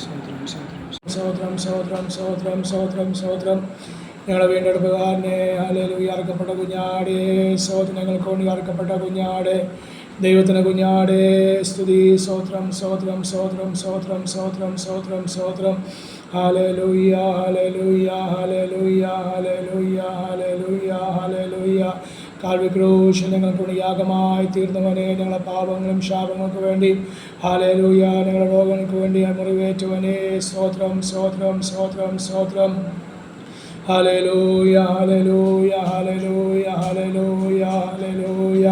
സ്തോത്രം സ്തോത്രം സ്തോത്രം സ്തോത്രം സ്തോത്രം. ഞങ്ങളെ വീണ്ടെടുപ്പുകാരനെ ഹല്ലേലൂയ. അറുക്കപ്പെട്ട കുഞ്ഞാടേ സ്തോത്രം. ഞങ്ങൾക്ക് വേണ്ടി അറുക്കപ്പെട്ട കുഞ്ഞാടേ, ദൈവത്തിന് കുഞ്ഞാടേ സ്തുതി. സ്തോത്രം സ്തോത്രം സ്തോത്രം സ്തോത്രം സ്തോത്രം സ്തോത്രം സ്തോത്രം. ഹല്ലേലൂയ ഹല്ലേലൂയ ഹല്ലേലൂയ ഹല്ലേലൂയ ഹല്ലേലൂയ ഹല്ലേലൂയ. കാൽവരി ക്രൂശിൽ ഞങ്ങൾക്ക് വേണ്ടി യാഗമായി തീർന്നവനെ, ഞങ്ങളെ പാപങ്ങളും ശാപങ്ങൾക്ക് വേണ്ടി ഹല്ലേലൂയ, ഞങ്ങളുടെ രോഗങ്ങൾക്ക് വേണ്ടി മുറിവേറ്റവനെ, സ്തോത്രം സ്തോത്രം സ്തോത്രം സ്തോത്രം. ഹല്ലേലൂയ ഹല്ലേലൂയ ഹല്ലേലൂയ ഹല്ലേലൂയ ഹല്ലേലൂയ.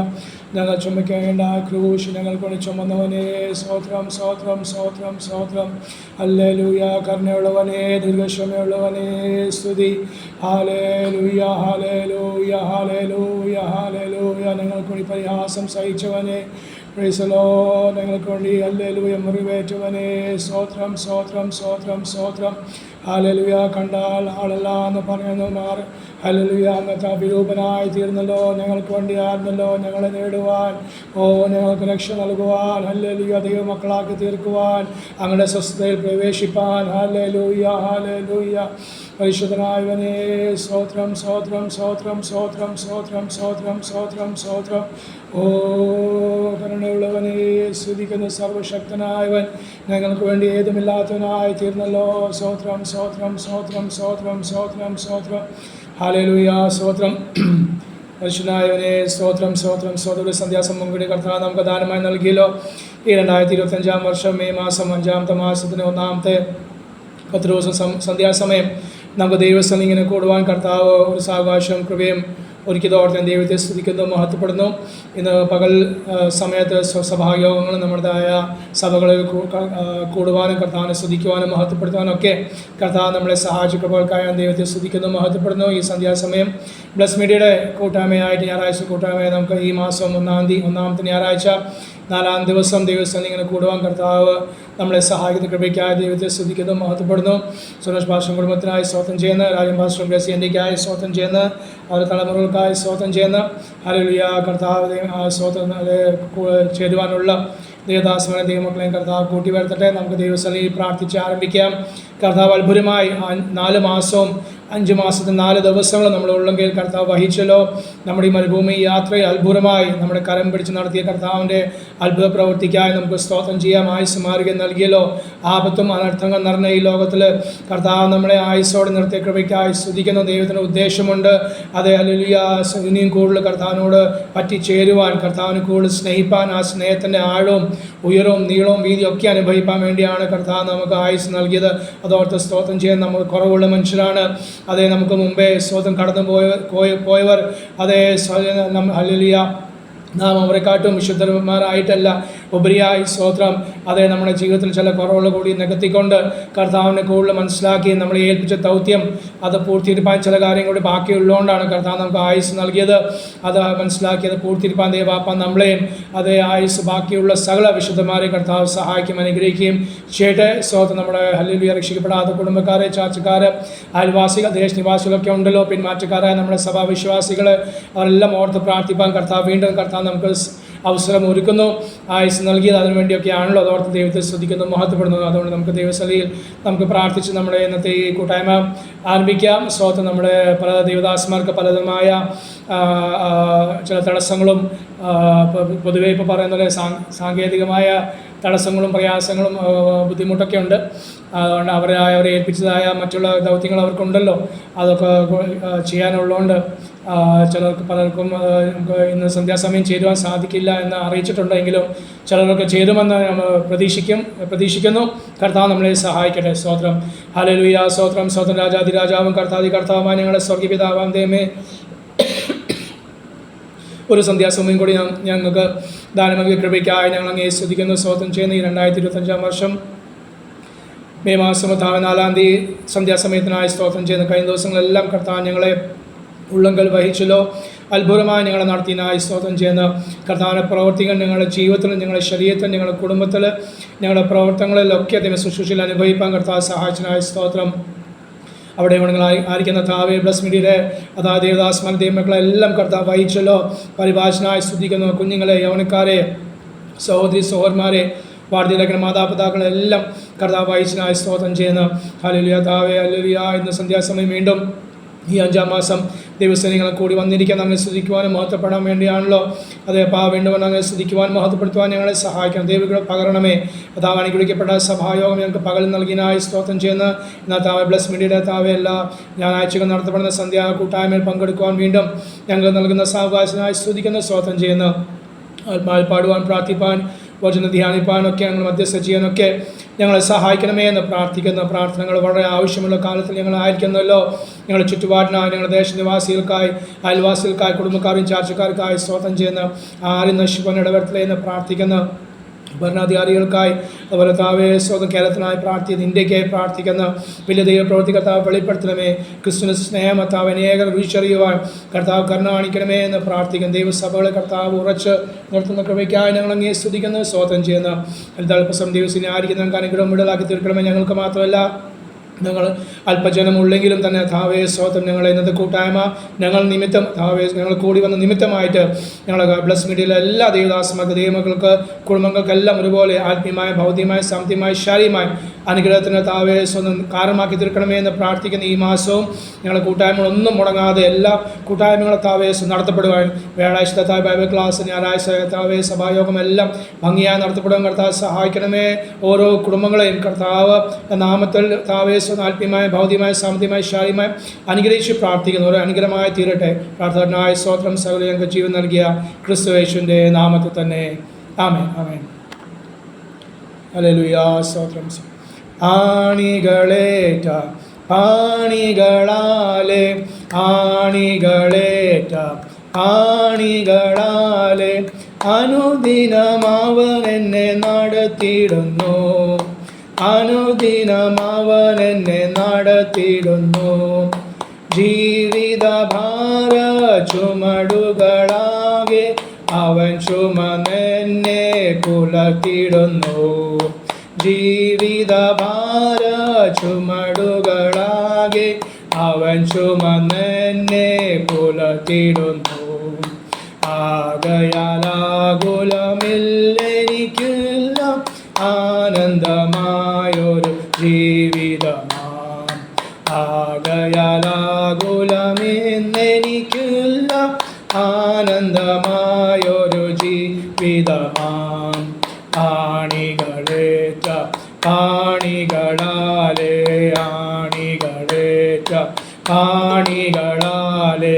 ഞങ്ങൾ ചുമക്കേണ്ട ക്രൂശ് ഞങ്ങൾക്ക് വേണ്ടി ചുമന്നവനെ, സ്തോത്രം സ്തോത്രം സ്തോത്രം സ്തോത്രം. ഹല്ലേലൂയ. കരുണയുള്ളവനെ, ദീർഘക്ഷമയുള്ളവനെ, സ്തുതി. ഹല്ലേലൂയ ഹല്ലേലൂയ ഹല്ലേലൂയ ഹല്ലേലൂയ. ഞങ്ങൾക്ക് വേണ്ടി പരിഹാസം സഹിച്ചവനെ, പ്രൈസ് ദി ലോർഡ്. ഞങ്ങൾക്ക് വേണ്ടി ഹല്ലേലൂയ മുറിവേറ്റവനെ, സ്തോത്രം സ്തോത്രം സ്തോത്രം സ്തോത്രം. ഹല്ലേലൂയ. കണ്ടാൽ ആളല്ല എന്ന് പറയുന്നവർ ഹല്ലേലൂയ അന്നത്തെ വിരൂപനായി തീർന്നല്ലോ. ഞങ്ങൾക്ക് വേണ്ടിയായിരുന്നല്ലോ ഞങ്ങളെ നേടുവാൻ, ഞങ്ങൾക്ക് രക്ഷ നൽകുവാൻ, ഹല്ലേലൂയ ദൈവമക്കളാക്കി തീർക്കുവാൻ, അങ്ങനെ സ്വസ്ഥതയിൽ പ്രവേശിപ്പാൻ. Hallelujah hallelujah. പരിശുദ്ധനായവനെ, സ്തോത്രം സ്തോത്രം സ്തോത്രം സ്തോത്രം സ്തോത്രം സ്തോത്രം സ്തോത്രം സ്തോത്രം. കരുണയുള്ളവനെ, സ്തുതിക്കുന്ന സർവശക്തനായവൻ, ഞങ്ങൾക്ക് വേണ്ടി ഏതുമില്ലാത്തവനായി തീർന്നല്ലോ. സ്തോത്രം സ്തോത്രം സ്തോത്രം സ്തോത്രം സ്തോത്രം സ്തോത്രം. ഹല്ലേലൂയ. സ്തോത്രം. പരിശുദ്ധനായവനെ, സ്തോത്രം സ്തോത്രം സ്തോത്രം. സന്ധ്യാസമം കൂടി കർത്താവ് നമുക്ക് ദാനമായി നൽകിയല്ലോ. ഈ 2025 വർഷം മെയ് മാസം 5-ാമത്തെ മാസത്തിന് 1-ാമത്തെ 10 ദിവസം സന്ധ്യാസമയം നമുക്ക് ദൈവസ്ഥലം ഇങ്ങനെ കൂടുവാൻ കർത്താവ് ഒരു സാവകാശം കൃപയും ഒരുക്കിയതോടെ ദൈവത്തെ സ്തുതിക്കുന്നു, മഹത്വപ്പെടുന്നു. ഇന്ന് പകൽ സമയത്ത് സഭായോഗങ്ങളും നമ്മുടേതായ സഭകളിൽ കൂടുവാനും കർത്താവിനെ സ്തുതിക്കുവാനും മഹത്വപ്പെടുത്തുവാനും ഒക്കെ കർത്താവ് നമ്മളെ സഹായിച്ച കൃപകൾക്കായി ദൈവത്തെ സ്തുതിക്കുന്നു, മഹത്വപ്പെടുന്നു. ഈ സന്ധ്യാസമയം ബ്ലസ് മീഡിയയുടെ കൂട്ടായ്മയായിട്ട് ഞായറാഴ്ച കൂട്ടായ്മ നമുക്ക് ഈ മാസം 1-ാമത്തെ ഞായറാഴ്ച 4-ാം ദിവസം ദൈവസ്ഥലം ഇങ്ങനെ കൂടുവാൻ കർത്താവ് നമ്മളെ സഹായിക്കുന്ന കൃപയ്ക്കായി ദൈവത്തെ സ്തുതിക്കുന്നു, മഹത്വപ്പെടുന്നു. സുരേഷ് ഭാഷ കുടുംബത്തിനായി സ്തോത്രം ചെയ്യുന്ന, രാജൻ ഭാഷ ഗ്രേസി എൻ്റെക്കായി സ്തോത്രം ചെയ്യുന്ന, അവരുടെ തലമുറകൾക്കായി സ്തോത്രം ചെയ്യുന്ന. ഹല്ലേലൂയ. കർത്താവ് സ്തോത്രം ചേരുവാനുള്ള ദേവദാസനെ ദൈവമക്കളെയും കർത്താവ് കൂട്ടി വരുത്തട്ടെ. നമുക്ക് ദൈവസ്ഥലിൽ പ്രാർത്ഥിച്ച് ആരംഭിക്കാം. കർത്താവ് അത്ഭുതമായി 4 മാസവും 5 മാസത്തെ 4 ദിവസങ്ങൾ നമ്മൾ ഉള്ളെങ്കിൽ കർത്താവ് വഹിച്ചല്ലോ. നമ്മുടെ ഈ മരുഭൂമി യാത്രയിൽ അത്ഭുതമായി നമ്മുടെ കരം പിടിച്ച് നടത്തിയ കർത്താവിൻ്റെ അത്ഭുത പ്രവൃത്തിക്കായി നമുക്ക് സ്തോത്രം ചെയ്യാം. ആയുസ് മാർഗ്ഗം നൽകിയല്ലോ. ആപത്തും അനർത്ഥങ്ങൾ നിറഞ്ഞ ഈ ലോകത്തിൽ കർത്താവ് നമ്മളെ ആയുസോടെ നിർത്തിയ കൃപയ്ക്കായി സ്തുതിക്കുന്ന ദൈവത്തിന് ഉദ്ദേശമുണ്ട്. അതേ ഹല്ലേലൂയ. ഇനിയും കൂടുതൽ കർത്താവിനോട് പറ്റിച്ചേരുവാൻ, കർത്താവിന് കൂടുതൽ സ്നേഹിപ്പാൻ, ആ സ്നേഹത്തിൻ്റെ ആഴവും ഉയരവും നീളവും വീതിയും ഒക്കെ അനുഭവിക്കാൻ വേണ്ടിയാണ് കർത്താവ് നമുക്ക് ആയുസ് നൽകിയത്. അതോർത്ത് സ്തോത്രം ചെയ്യാൻ നമ്മൾ കുറവുള്ള മനുഷ്യരാണ്. അതേ നമുക്ക് മുമ്പേ സ്തോത്രം കടന്നു പോയവർ അതേ ഹല്ലേലൂയ നാം അവരെക്കാട്ടും വിശുദ്ധന്മാരായിട്ടല്ല, ഉപരിയായി സ്തോത്രം അതേ നമ്മുടെ ജീവിതത്തിൽ ചില കുറവുകൾ കൂടി നികത്തിക്കൊണ്ട് കർത്താവിനെ കൂടുതൽ മനസ്സിലാക്കി നമ്മളെ ഏൽപ്പിച്ച ദൗത്യം അത് പൂർത്തീകരിപ്പാൻ ചില കാര്യങ്ങൾ കൂടി ബാക്കിയുള്ളതുകൊണ്ടാണ് കർത്താവ് നമുക്ക് ആയുസ് നൽകിയത്. അത് മനസ്സിലാക്കി അത് പൂർത്തീകരിപ്പാൻ ദൈവാപ്പാൻ നമ്മളെയും അതേ ആയുസ് ബാക്കിയുള്ള സകല വിശുദ്ധന്മാരെ കർത്താവ് സഹായിക്കും, അനുഗ്രഹിക്കുകയും ചെയ്യട്ടെ. സ്തോത്രം. നമ്മുടെ ഹല്ലേലൂയ രക്ഷിക്കപ്പെടാത്ത കുടുംബക്കാരെ, ചാർച്ചക്കാർ, അയൽവാസികൾ, ദേശനിവാസികളൊക്കെ ഉണ്ടല്ലോ, പിന്മാറ്റക്കാരായ നമ്മുടെ സഭാവിശ്വാസികൾ, അവരെല്ലാം ഓർത്ത് പ്രാർത്ഥിപ്പാൻ കർത്താവ് വീണ്ടും കർത്താവ് നമുക്ക് അവസരം ഒരുക്കുന്നു. ആയുസ് നൽകിയത് അതിനു വേണ്ടിയൊക്കെയാണല്ലോ. അതോർത്ത് ദൈവത്തെ സ്തുതിക്കുന്നു, മഹത്വപ്പെടുന്നു. അതുകൊണ്ട് നമുക്ക് ദൈവസ്ഥലിൽ നമുക്ക് പ്രാർത്ഥിച്ച് നമ്മുടെ ഇന്നത്തെ ഈ കൂട്ടായ്മ ആരംഭിക്കാം. സ്തോത്രം. നമ്മുടെ പല ദൈവദാസന്മാർക്ക് പലതുമായ ചില തടസ്സങ്ങളും പൊതുവെ ഇപ്പോൾ പറയുന്ന പോലെ സാങ്കേതികമായ തടസ്സങ്ങളും പ്രയാസങ്ങളും ബുദ്ധിമുട്ടൊക്കെ ഉണ്ട്. അതുകൊണ്ട് അവരെ ഏൽപ്പിച്ചതായ മറ്റുള്ള ദൗത്യങ്ങൾ അവർക്കുണ്ടല്ലോ, അതൊക്കെ ചെയ്യാനുള്ളതുകൊണ്ട് പലർക്കും നമുക്ക് ഇന്ന് സന്ധ്യാസമയം ചേരുവാൻ സാധിക്കില്ല എന്ന് അറിയിച്ചിട്ടുണ്ടെങ്കിലും ചിലരൊക്കെ ചേരുമെന്ന് പ്രതീക്ഷിക്കുന്നു. കർത്താവ് നമ്മളെ സഹായിക്കട്ടെ. സ്തോത്രം. ഹല്ലേലൂയ. സ്തോത്രം സ്തോത്രം. രാജാതിരാജാവും കർത്താവുമായ ഞങ്ങളെ സ്വർഗീയപിതാവാം ദൈവമേ, ഒരു സന്ധ്യാസമയം കൂടി ഞങ്ങൾക്ക് ദാനമൽകിയ കൃപയ്ക്കായി ഞങ്ങൾ അങ്ങേ സ്തുതിക്കുന്നു, സ്തോത്രം ചെയ്യുന്ന ഈ 2025 വർഷം മെയ് മാസം 4-ാം തീയതി സന്ധ്യാസമയത്തിനായി സ്തോത്രം ചെയ്യുന്ന കഴിഞ്ഞ ദിവസങ്ങളെല്ലാം കർത്താവ് ഞങ്ങളെ ഉള്ളങ്കൽ വഹിച്ചല്ലോ. അത്ഭുതമായി ഞങ്ങളെ നടത്തിയതിനായി സ്തോത്രം ചെയ്യുന്ന കർത്താവിൻ്റെ പ്രവർത്തികൾ ഞങ്ങളുടെ ജീവിതത്തിലും ഞങ്ങളുടെ ശരീരത്തിലും ഞങ്ങളുടെ കുടുംബത്തിൽ ഞങ്ങളുടെ പ്രവർത്തനങ്ങളിലൊക്കെ അതിനെ ശുശ്രൂഷയിൽ അനുഭവിപ്പാൻ കർത്താവ് സഹായിച്ചതിനായി സ്തോത്രം. അവിടെ ആയിരിക്കുന്ന താവേ ബ്ലസ് മീഡിയയുടെ അതായത് ദേവദാസ്മാൻ ദൈവമക്കളെല്ലാം കർത്താവ് വഹിച്ചല്ലോ. പരിഭാഷനായി സ്തുതിക്കുന്നു. കുഞ്ഞുങ്ങളെ, യൗവനക്കാരെ, സഹോദരി സഹോദരന്മാരെ, വാർദ്ധക്യ മാതാപിതാക്കളെല്ലാം കർത്താവ് വയസ്സിനായി സ്തോത്രം ചെയ്യുന്ന ഹല്ലേലൂയ താവേ ഹല്ലേലൂയ. ഇന്ന് സന്ധ്യാസമയം വീണ്ടും ഈ 5-ാം മാസം ദിവസങ്ങൾ കൂടി വന്നിരിക്കാൻ അങ്ങനെ സ്തുതിക്കുവാനും മഹത്വപ്പെടാൻ വേണ്ടിയാണല്ലോ. അതേ വീണ്ടും അങ്ങനെ സ്തുതിക്കുവാൻ മഹത്വപ്പെടുത്തുവാൻ ഞങ്ങളെ സഹായിക്കണം. ദൈവങ്ങളെ പകരണമേ. കർത്താവ് അനുഗ്രഹിക്കപ്പെട്ട സഭായോഗം ഞങ്ങൾക്ക് പകൽ നൽകിനായി സ്തോത്രം ചെയ്യുന്ന എന്നാൽ താവേ ബ്ലസ് മീഡിയയുടെ താവേ എല്ലാ ഞായറാഴ്ചകൾ നടത്തപ്പെടുന്ന സന്ധ്യാ കൂട്ടായ്മയിൽ പങ്കെടുക്കുവാൻ വീണ്ടും ഞങ്ങൾ നൽകുന്ന സാവകാശനായി സ്തുതിക്കുന്ന സ്തോത്രം ചെയ്യുന്ന ആത്മാവിൽ പാടുവാൻ പ്രാർത്ഥിപ്പാൻ വചനം ധ്യാനിപ്പാനൊക്കെ ഞങ്ങൾ മധ്യസ്ഥ ചെയ്യാനൊക്കെ ഞങ്ങളെ സഹായിക്കണമേ എന്ന് പ്രാർത്ഥിക്കുന്ന പ്രാർത്ഥനകൾ വളരെ ആവശ്യമുള്ള കാലത്തിൽ ഞങ്ങളായിരിക്കുന്നല്ലോ. ഞങ്ങളുടെ ചുറ്റുപാടിനായി, ഞങ്ങളുടെ ദേശനിവാസികൾക്കായി, അയൽവാസികൾക്കായി, കുടുംബക്കാരും ചാർച്ചക്കാർക്കായി സ്തോത്രം ചെയ്യുന്ന ആരും നശിപ്പാൻ ഇടവരത്തിലെ എന്ന് പ്രാർത്ഥിക്കുന്ന ഭരണാധികാരികൾക്കായി, അതുപോലെ താവേ സ്വന്തം കേരളത്തിനായി പ്രാർത്ഥിക്കുന്ന ഇന്ത്യക്കായി പ്രാർത്ഥിക്കുന്ന വലിയ ദൈവ പ്രവൃത്തി കർത്താവ് വെളിപ്പെടുത്തണമേ. ക്രിസ്തുവിന് സ്നേഹം കർത്താവ് അനേകം രുചിച്ചറിയുവാൻ കർത്താവ് കരുണ കാണിക്കണമേ എന്ന് പ്രാർത്ഥിക്കുന്ന ദൈവസഭകളെ കർത്താവ് ഉറച്ച് നിർത്തുന്ന കൃപയ്ക്കായി ഞങ്ങൾ അങ്ങേ സ്തുതിക്കുന്നു സ്തോത്രം ചെയ്യുന്ന അല്പസം ദിവസം ആയിരിക്കും ഞങ്ങൾക്ക് അനുഗ്രഹം വിടലാക്കി തീർക്കണമേ. ഞങ്ങൾക്ക് മാത്രമല്ല ഞങ്ങൾ അല്പജനമുള്ളെങ്കിലും തന്നെ താവേ സ്തോത്രം ഞങ്ങളെ ഇന്നത്തെ കൂട്ടായ്മ ഞങ്ങൾ നിമിത്തം താവേ ഞങ്ങൾ കൂടി വന്ന നിമിത്തമായിട്ട് ഞങ്ങൾ ബ്ലസ് മീഡിയയിലെ എല്ലാ ദൈവദാസന്മാർക്ക് ദൈവമക്കൾക്ക് കുടുംബങ്ങൾക്കെല്ലാം ഒരുപോലെ ആത്മീയമായ ഭൗതികമായ സാമ്പത്തികമായ ശാരീരികമായ അനുഗ്രഹത്തിന് താവേ സ്വന്തം കാരണമാക്കി തീർക്കണമേ എന്ന് പ്രാർത്ഥിക്കുന്ന ഈ മാസവും ഞങ്ങളുടെ കൂട്ടായ്മകളൊന്നും മുടങ്ങാതെ എല്ലാ കൂട്ടായ്മകളും താവേ നടത്തപ്പെടുവാൻ വ്യാഴാഴ്ച താവേ ബൈബിൾ ക്ലാസ്, ഞായറാഴ്ച താവേ സഭായോഗം എല്ലാം ഭംഗിയായി നടത്തപ്പെടുവാൻ കർത്താവ് സഹായിക്കണമേ. ഓരോ കുടുംബങ്ങളെയും കർത്താവ് നാമത്തിൽ താവേ ആത്മീയമായ ഭൗതികമായ സാമ്പത്തികമായ ശാരീരികമായ അനുഗ്രഹിച്ച് പ്രാർത്ഥിക്കുന്നു. ഒരു അനുഗ്രഹമായി തീരട്ടെ. പ്രാർത്ഥനായ സ്തോത്രം സകല ഞങ്ങൾക്ക് ജീവൻ നൽകിയ ക്രിസ്തുയേശുവിൻ്റെ നാമത്തിൽ തന്നെ ആമേൻ ആമേൻ. ഹല്ലേലൂയ സ്തോത്രം. ആണികളേറ്റ ആണികളാലെ ആണികളേറ്റ ആണികളാലെ അനുദിനം അവൻ എന്നെ നടത്തിയിടുന്നു. അനുദിനം അവൻ എന്നെ നടത്തിയിടുന്നു. ജീവിതഭാര ചുമടുകളാകെ അവൻ ചുമന്നെന്നെ പുലർത്തിയിടുന്നു. ജീവിതഭാര ചുമടുകളാകെ അവൻ ചുമന്നെന്നെ പുലർത്തിയിടുന്നു. ആകയാലാകുലമില്ലെനിക്കില്ല ആനന്ദമായൊരു ജീവിതമാം. ആകയാലാകുലമിന്നെനിക്കില്ല ആനന്ദമായൊരു ജീവിതമാം. ആണികളേറ്റ ആണികളാലെ ആണികളേറ്റ ആണികളാലെ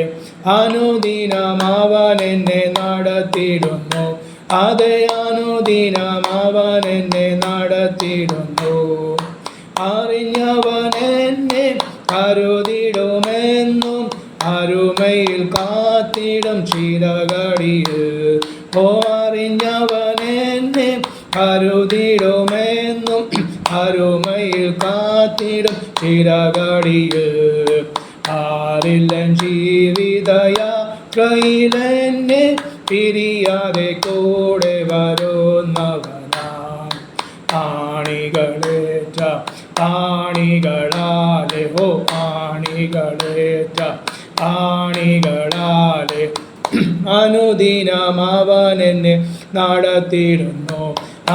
അനുദിനം അവൻ എന്നെ നടത്തിയിടുന്നു. അതെ അനുദിനം അവൻ എന്നെ നടത്തിയിടുന്നു. അറിഞ്ഞവൻ എന്നെ കരുതിടുമെന്നും അരുമയിൽ കാത്തിടും ചിരകടിയിൽ. ഓ അറിഞ്ഞവൻ എന്നെ കരുതിടുമെന്നും അരുമയിൽ കാത്തിടും ചിരകടിയിൽ. ആരില്ലൻ ജീവിതയാത്രയിലെന്നെ പിരിയാതെ കൂടെ വരുന്നവനാം. ആണികളേറ്റ ആണികളാലെ ഓ ആണികളേറ്റ ആണികളാലെ അനുദിനം അവൻ എന്നെ നടത്തിയിടുന്നു.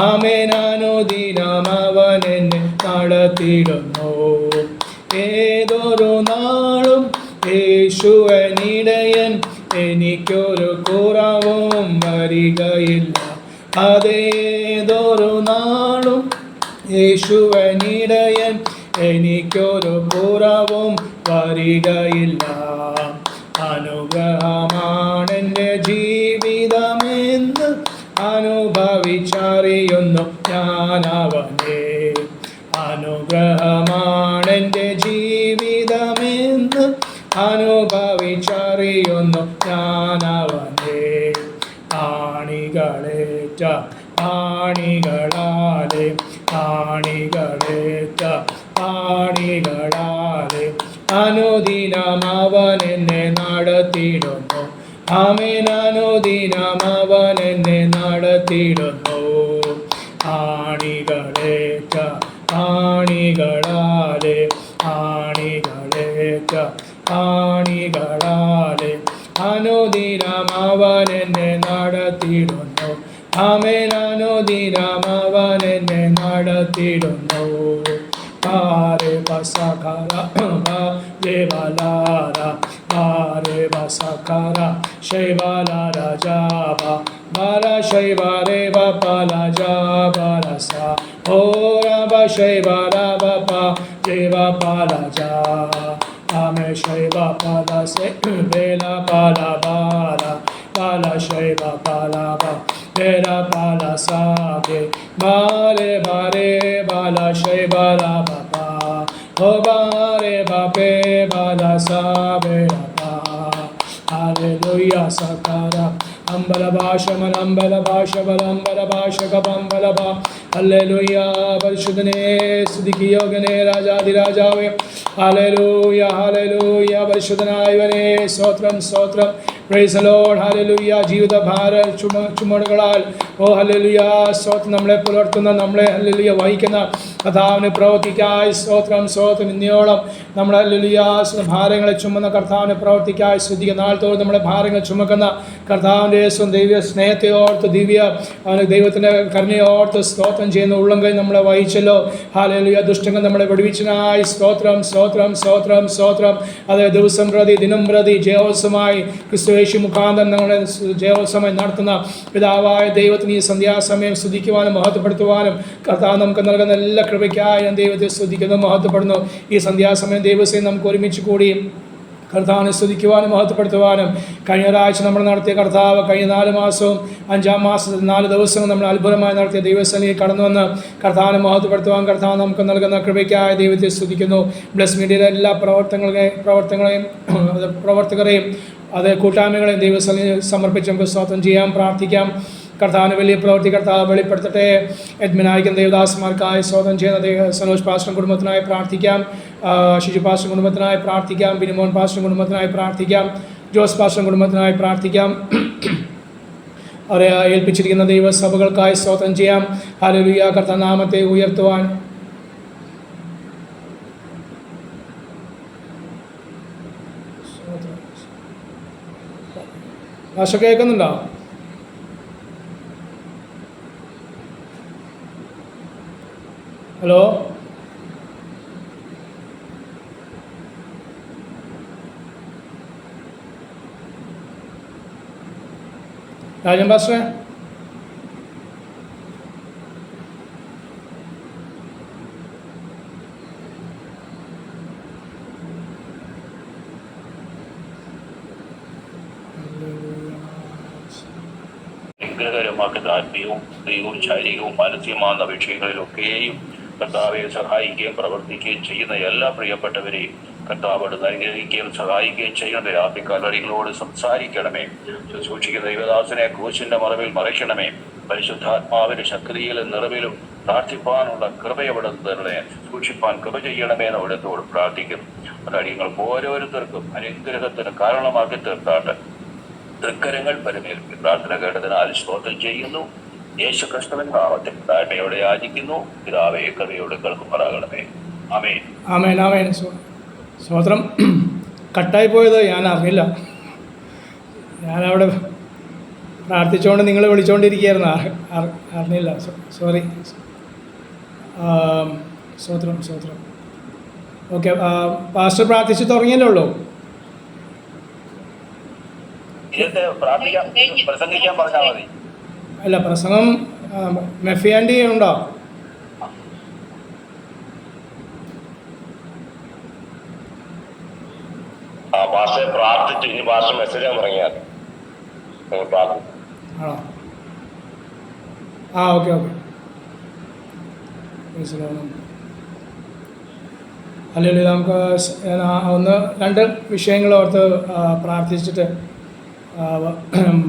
ആമേൻ. അനുദിനം അവൻ എന്നെ നടത്തിയിടുന്നു. ഏതൊരു നാളും യേശുവനിടയൻ എനിക്കൊരു കുറവും വരികയില്ല. അതേതൊരു നാളും യേശുവനിടയൻ എനിക്കൊരു കുറവും വരികയില്ല. അനുഗ്രഹമാണെൻ്റെ ജീവിതമെന്ന് അനുഭവിച്ചറിയുന്നു ഞാൻ അവനെ. അനുഗ്രഹമാണെൻ്റെ ജീവിതമെന്ന് അനുഭവിച്ചറിയുന്നു ഞാൻ അവനെ. ആണികളേറ്റ ആണികളാലെ ആണികളേറ്റ ആണികളാലെ അനുദിനം അവൻ എന്നെ നടത്തിയിടുന്നു. ആമേൻ. അനുദിനം അവൻ എന്നെ നടത്തിയിടുന്നു. ആണികളേറ്റ ആണികളാലെ ആണികളേറ്റ ആണികളാലെ അനുദിനം അവൻ എന്നെ നടത്തിയിടുന്നു. ആമേൻ. അനുദിനം അവൻ നടത്തിയിടുന്നു. Bare basakara ba devalara bare basakara shaivala rajaba bara shaivare bapala jabara sa ora ba shaivara bapa deva pala ja ame shaiva pala se vela pala bara pala shaiva pala ba vera pala sage bare bare bala shaiva bapa o bare bape bala sabe bapa hallelujah sakara ambala basha manambala basha balambala basha kabambala ba hallelujah പരിശുദ്ധനെ സ്തുതിക്ക് യോഗ്യനേ രാജാധിരാജാവേ ഹല്ലേലൂയ ഹല്ലേലൂയ പരിശുദ്ധനായവനേ സ്തോത്രം സ്തോത്രം praise the Lord ഹല്ലേലൂയ ജീവിതഭാര ചുമടുകളാൽ ഓ ഹല്ലേലൂയ സ്തോത്രം നമ്മളെ പുലർത്തുന്ന നമ്മളെ ഹല്ലേലൂയ വഹിക്കുന്ന കർത്താവിന് പ്രവർത്തിക്കായി സ്തോത്രം സ്തോത്രം ഇന്നയോളം നമ്മുടെ ഹല്ലേലൂയ ഭാരങ്ങളെ ചുമന്ന കർത്താവിന് പ്രവർത്തിക്കായി സ്തുതിക്കുക നാൾത്തോളം നമ്മുടെ ഭാരങ്ങൾ ചുമക്കുന്ന കർത്താവിൻ്റെ ദൈവ സ്നേഹത്തെ ഓർത്ത് ദൈവത്തിൻ്റെ കരുണയെ ഓർത്ത് സ്തോത്രം ചെയ്യുന്ന ഉള്ളംകൈ നമ്മളെ വഹിച്ചല്ലോ ഹല്ലേലൂയ ദുഷ്ടങ്ങൾ നമ്മളെ വെടിവിച്ചനായി സ്തോത്രം സ്തോത്രം സ്തോത്രം സ്തോത്രം അതേ ദിവസം പ്രതി ദിനം പ്രതി ജയോത്സവമായി ക്രിസ്തുയേശു മുഖാന്തരം നമ്മളെ ജയോത്സവമായി നടത്തുന്ന പിതാവായ ദൈവത്തിന് ഈ സന്ധ്യാസമയം സ്തുതിക്കുവാനും മഹത്വപ്പെടുത്തുവാനും കർത്താവ് നമുക്ക് നൽകുന്ന എല്ലാ കൃപയ്ക്കായി ഞാൻ ദൈവത്തെ സ്തുതിക്കുന്നു മഹത്വപ്പെടുന്നു. ഈ സന്ധ്യാസമയം ദൈവസേന നമുക്ക് ഒരുമിച്ച് കൂടി കർത്താവിനെ സ്തുതിക്കുവാനും മഹത്വപ്പെടുത്തുവാനും കഴിഞ്ഞ ഒരാഴ്ച നമ്മൾ നടത്തിയ കർത്താവ് കഴിഞ്ഞ 4 മാസവും 5-ാം മാസത്തിൽ 4 ദിവസവും നമ്മൾ അത്ഭുതമായി നടത്തിയ ദൈവസേനയിൽ കടന്നു വന്ന് കർത്താവിനെ മഹത്വപ്പെടുത്തുവാൻ കർത്താവ് നമുക്ക് നൽകുന്ന കൃപയ്ക്കായ ദൈവത്തെ സ്തുതിക്കുന്നു. ബ്ലസ് മീഡിയയിലെ എല്ലാ പ്രവർത്തകരെയും അത് കൂട്ടായ്മകളെയും ദൈവസേനയിൽ സമർപ്പിച്ച് നമുക്ക് സ്തോത്രം ചെയ്യാം പ്രാർത്ഥിക്കാം. കർത്താവിന് വലിയ പ്രവൃത്തി കർത്താവ് വെളിപ്പെടുത്തട്ടെ. എഡ്മിനായിക്കും ദേവദാസന്മാർക്കായി സ്തോത്രം ചെയ്യുന്ന സനോജ് പാസ്റ്റർ കുടുംബത്തിനായി പ്രാർത്ഥിക്കാം, ഷിജു പാസ്റ്റർ കുടുംബത്തിനായി പ്രാർത്ഥിക്കാം, ബിനിമോൻ പാസ്റ്റർ കുടുംബത്തിനായി പ്രാർത്ഥിക്കാം, ജോസ് പാസ്റ്റർ കുടുംബത്തിനായി പ്രാർത്ഥിക്കാം. അവരെ ഏൽപ്പിച്ചിരിക്കുന്ന ദൈവസഭകൾക്കായി സ്തോത്രം ചെയ്യാം. ഹല്ലേലൂയ കർത്താവ് നാമത്തെ ഉയർത്തുവാൻ ഭാഷ കേൾക്കുന്നുണ്ടോ? ഹലോ രാജൻ പാസ്റ്ററെ അനുഗ്രഹകരമാക്കുന്ന ആത്മീയവും ദൈവവും ശാരീരികവും മാനസികമാകുന്ന വിഷയങ്ങളിലൊക്കെയും കർത്താവെ സഹായിക്കുകയും പ്രവർത്തിക്കുകയും ചെയ്യുന്ന എല്ലാ പ്രിയപ്പെട്ടവരെയും കർത്താവോട് അനുഗ്രഹിക്കുകയും സഹായിക്കുകയും ചെയ്യുന്ന രാത്രികാലടികളോട് സംസാരിക്കണമേ. സൂക്ഷിക്കുന്ന ദൈവദാസനെ ക്രൂശിന്റെ മറവിൽ മറയ്ക്കണമേ. പരിശുദ്ധാത്മാവിന്റെ ശക്തിയിലും നിറവിലും പ്രാർത്ഥിപ്പാനുള്ള കൃപയവിടെ തരണേ. സൂക്ഷിപ്പാൻ കൃപ ചെയ്യണമേ എന്ന് അവിടത്തോട് പ്രാർത്ഥിക്കുന്നു. അതടിയങ്ങൾക്ക് ഓരോരുത്തർക്കും അനുഗ്രഹത്തിന് കാരണമാക്കി തീർത്താട്ട് തൃക്കരങ്ങൾ പരമേൽപ്പി പ്രാർത്ഥന കേട്ടതിനാൽ സ്തോത്രം ചെയ്യുന്നു. യേശു ക്രിസ്തുവിൻ നാമത്തിൽ താഴ്മയോടെ യാചിക്കുന്നു. പിതാവേ കൃപയോട് കേൾക്കുമാറാകണമേ. ആമേൻ ആമേൻ ആമേൻ. സ്തോത്രം. കട്ടായി പോയത് ഞാൻ അറിഞ്ഞില്ല. ഞാനവിടെ പ്രാർത്ഥിച്ചുകൊണ്ട് നിങ്ങളെ വിളിച്ചുകൊണ്ടിരിക്കുകയായിരുന്നു, അറിഞ്ഞില്ല. സോറി. സ്തോത്രം സ്തോത്രം. ഓക്കെ, പാസ്റ്റർ പ്രാർത്ഥിച്ച് തുടങ്ങിയല്ലേ ഉള്ളൂ? പ്രസംഗിക്കാൻ പറഞ്ഞാൽ മതി. അല്ല, പ്രസംഗം മെഫിയാൻഡി ഉണ്ടോ? പ്രാർത്ഥിച്ചു ഇനി പാസ്റ്റർ മെസ്സേജ് തുടങ്ങിയാൽ ആണോ? ആ ഓക്കെ ഓക്കെ. അല്ലെങ്കിൽ നമുക്ക് 1-2 വിഷയങ്ങൾ ഓർത്ത് പ്രാർത്ഥിച്ചിട്ട്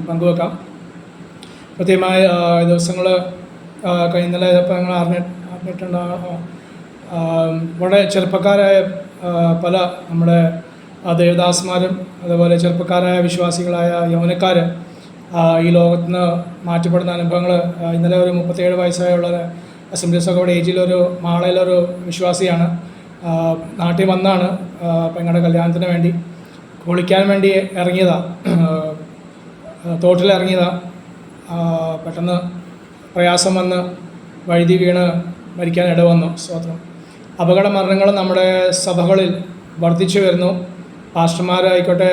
പങ്കുവെക്കാം. പ്രത്യേകമായ ദിവസങ്ങൾ ഇന്നലെ ചിലപ്പോൾ നിങ്ങൾ അറിഞ്ഞിട്ടുണ്ടാകും. വളരെ ചെറുപ്പക്കാരായ പല നമ്മുടെ ദേവദാസന്മാരും അതുപോലെ ചെറുപ്പക്കാരായ വിശ്വാസികളായ യൗവനക്കാർ ഈ ലോകത്ത് നിന്ന് മാറ്റപ്പെടുന്ന അനുഭവങ്ങൾ. ഇന്നലെ ഒരു 37 വയസ്സായുള്ള അസംബ്ലീസ് ഓഫ് ഗോഡ് ഏജിലൊരു മാളയിലൊരു വിശ്വാസിയാണ്. നാട്ടിൽ വന്നാണ് പെങ്ങളുടെ കല്യാണത്തിന് വേണ്ടി കുളിക്കാൻ വേണ്ടി ഇറങ്ങിയതാണ്, തോട്ടിലിറങ്ങിയതാണ്. പെട്ടെന്ന് പ്രയാസം വന്ന് വഴുതി വീണ് മരിക്കാൻ ഇടവന്നു. സ്തോത്രം. അപകട മരണങ്ങൾ നമ്മുടെ സഭകളിൽ വർദ്ധിച്ചു വരുന്നു. പാസ്റ്റർമാരായിക്കോട്ടെ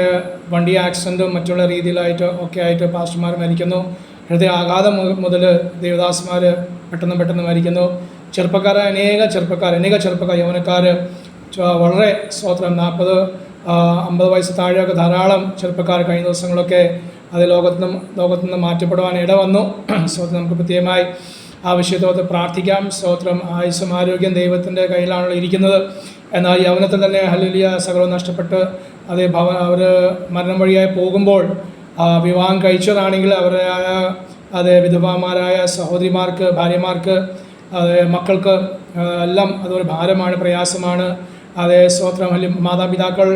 വണ്ടി ആക്സിഡൻറ്റും മറ്റുള്ള രീതിയിലായിട്ട് ഒക്കെ ആയിട്ട് പാസ്റ്റർമാർ മരിക്കുന്നു. ഹൃദയാഘാതം മുതൽ ദേവദാസന്മാർ പെട്ടെന്ന് മരിക്കുന്നു. അനേക ചെറുപ്പക്കാർ യൗവനക്കാർ വളരെ സ്തോത്രം 40-50 വയസ്സ് താഴെയൊക്കെ ധാരാളം ചെറുപ്പക്കാർ കഴിഞ്ഞ ദിവസങ്ങളൊക്കെ അത് ലോകത്തുനിന്ന് മാറ്റപ്പെടുവാൻ ഇടവന്നു. സ്തോത്രം. നമുക്ക് പ്രത്യേകമായി ആ വിഷയത്തോട് പ്രാർത്ഥിക്കാം. സ്തോത്രം. ആയുസ്സും ആരോഗ്യം ദൈവത്തിൻ്റെ കയ്യിലാണല്ലോ ഇരിക്കുന്നത്. എന്നാൽ യൗവനത്തിൽ തന്നെ ഹല്ലേലൂയ സകലവും നഷ്ടപ്പെട്ട് അവർ മരണം വഴിയായി പോകുമ്പോൾ വിവാഹം കഴിച്ചതാണെങ്കിൽ അവരുടെ വിധവമാരായ സഹോദരിമാർക്ക്, ഭാര്യമാർക്ക്, മക്കൾക്ക് എല്ലാം അതൊരു ഭാരമാണ്, പ്രയാസമാണ്. സ്തോത്രം. മാതാപിതാക്കൾ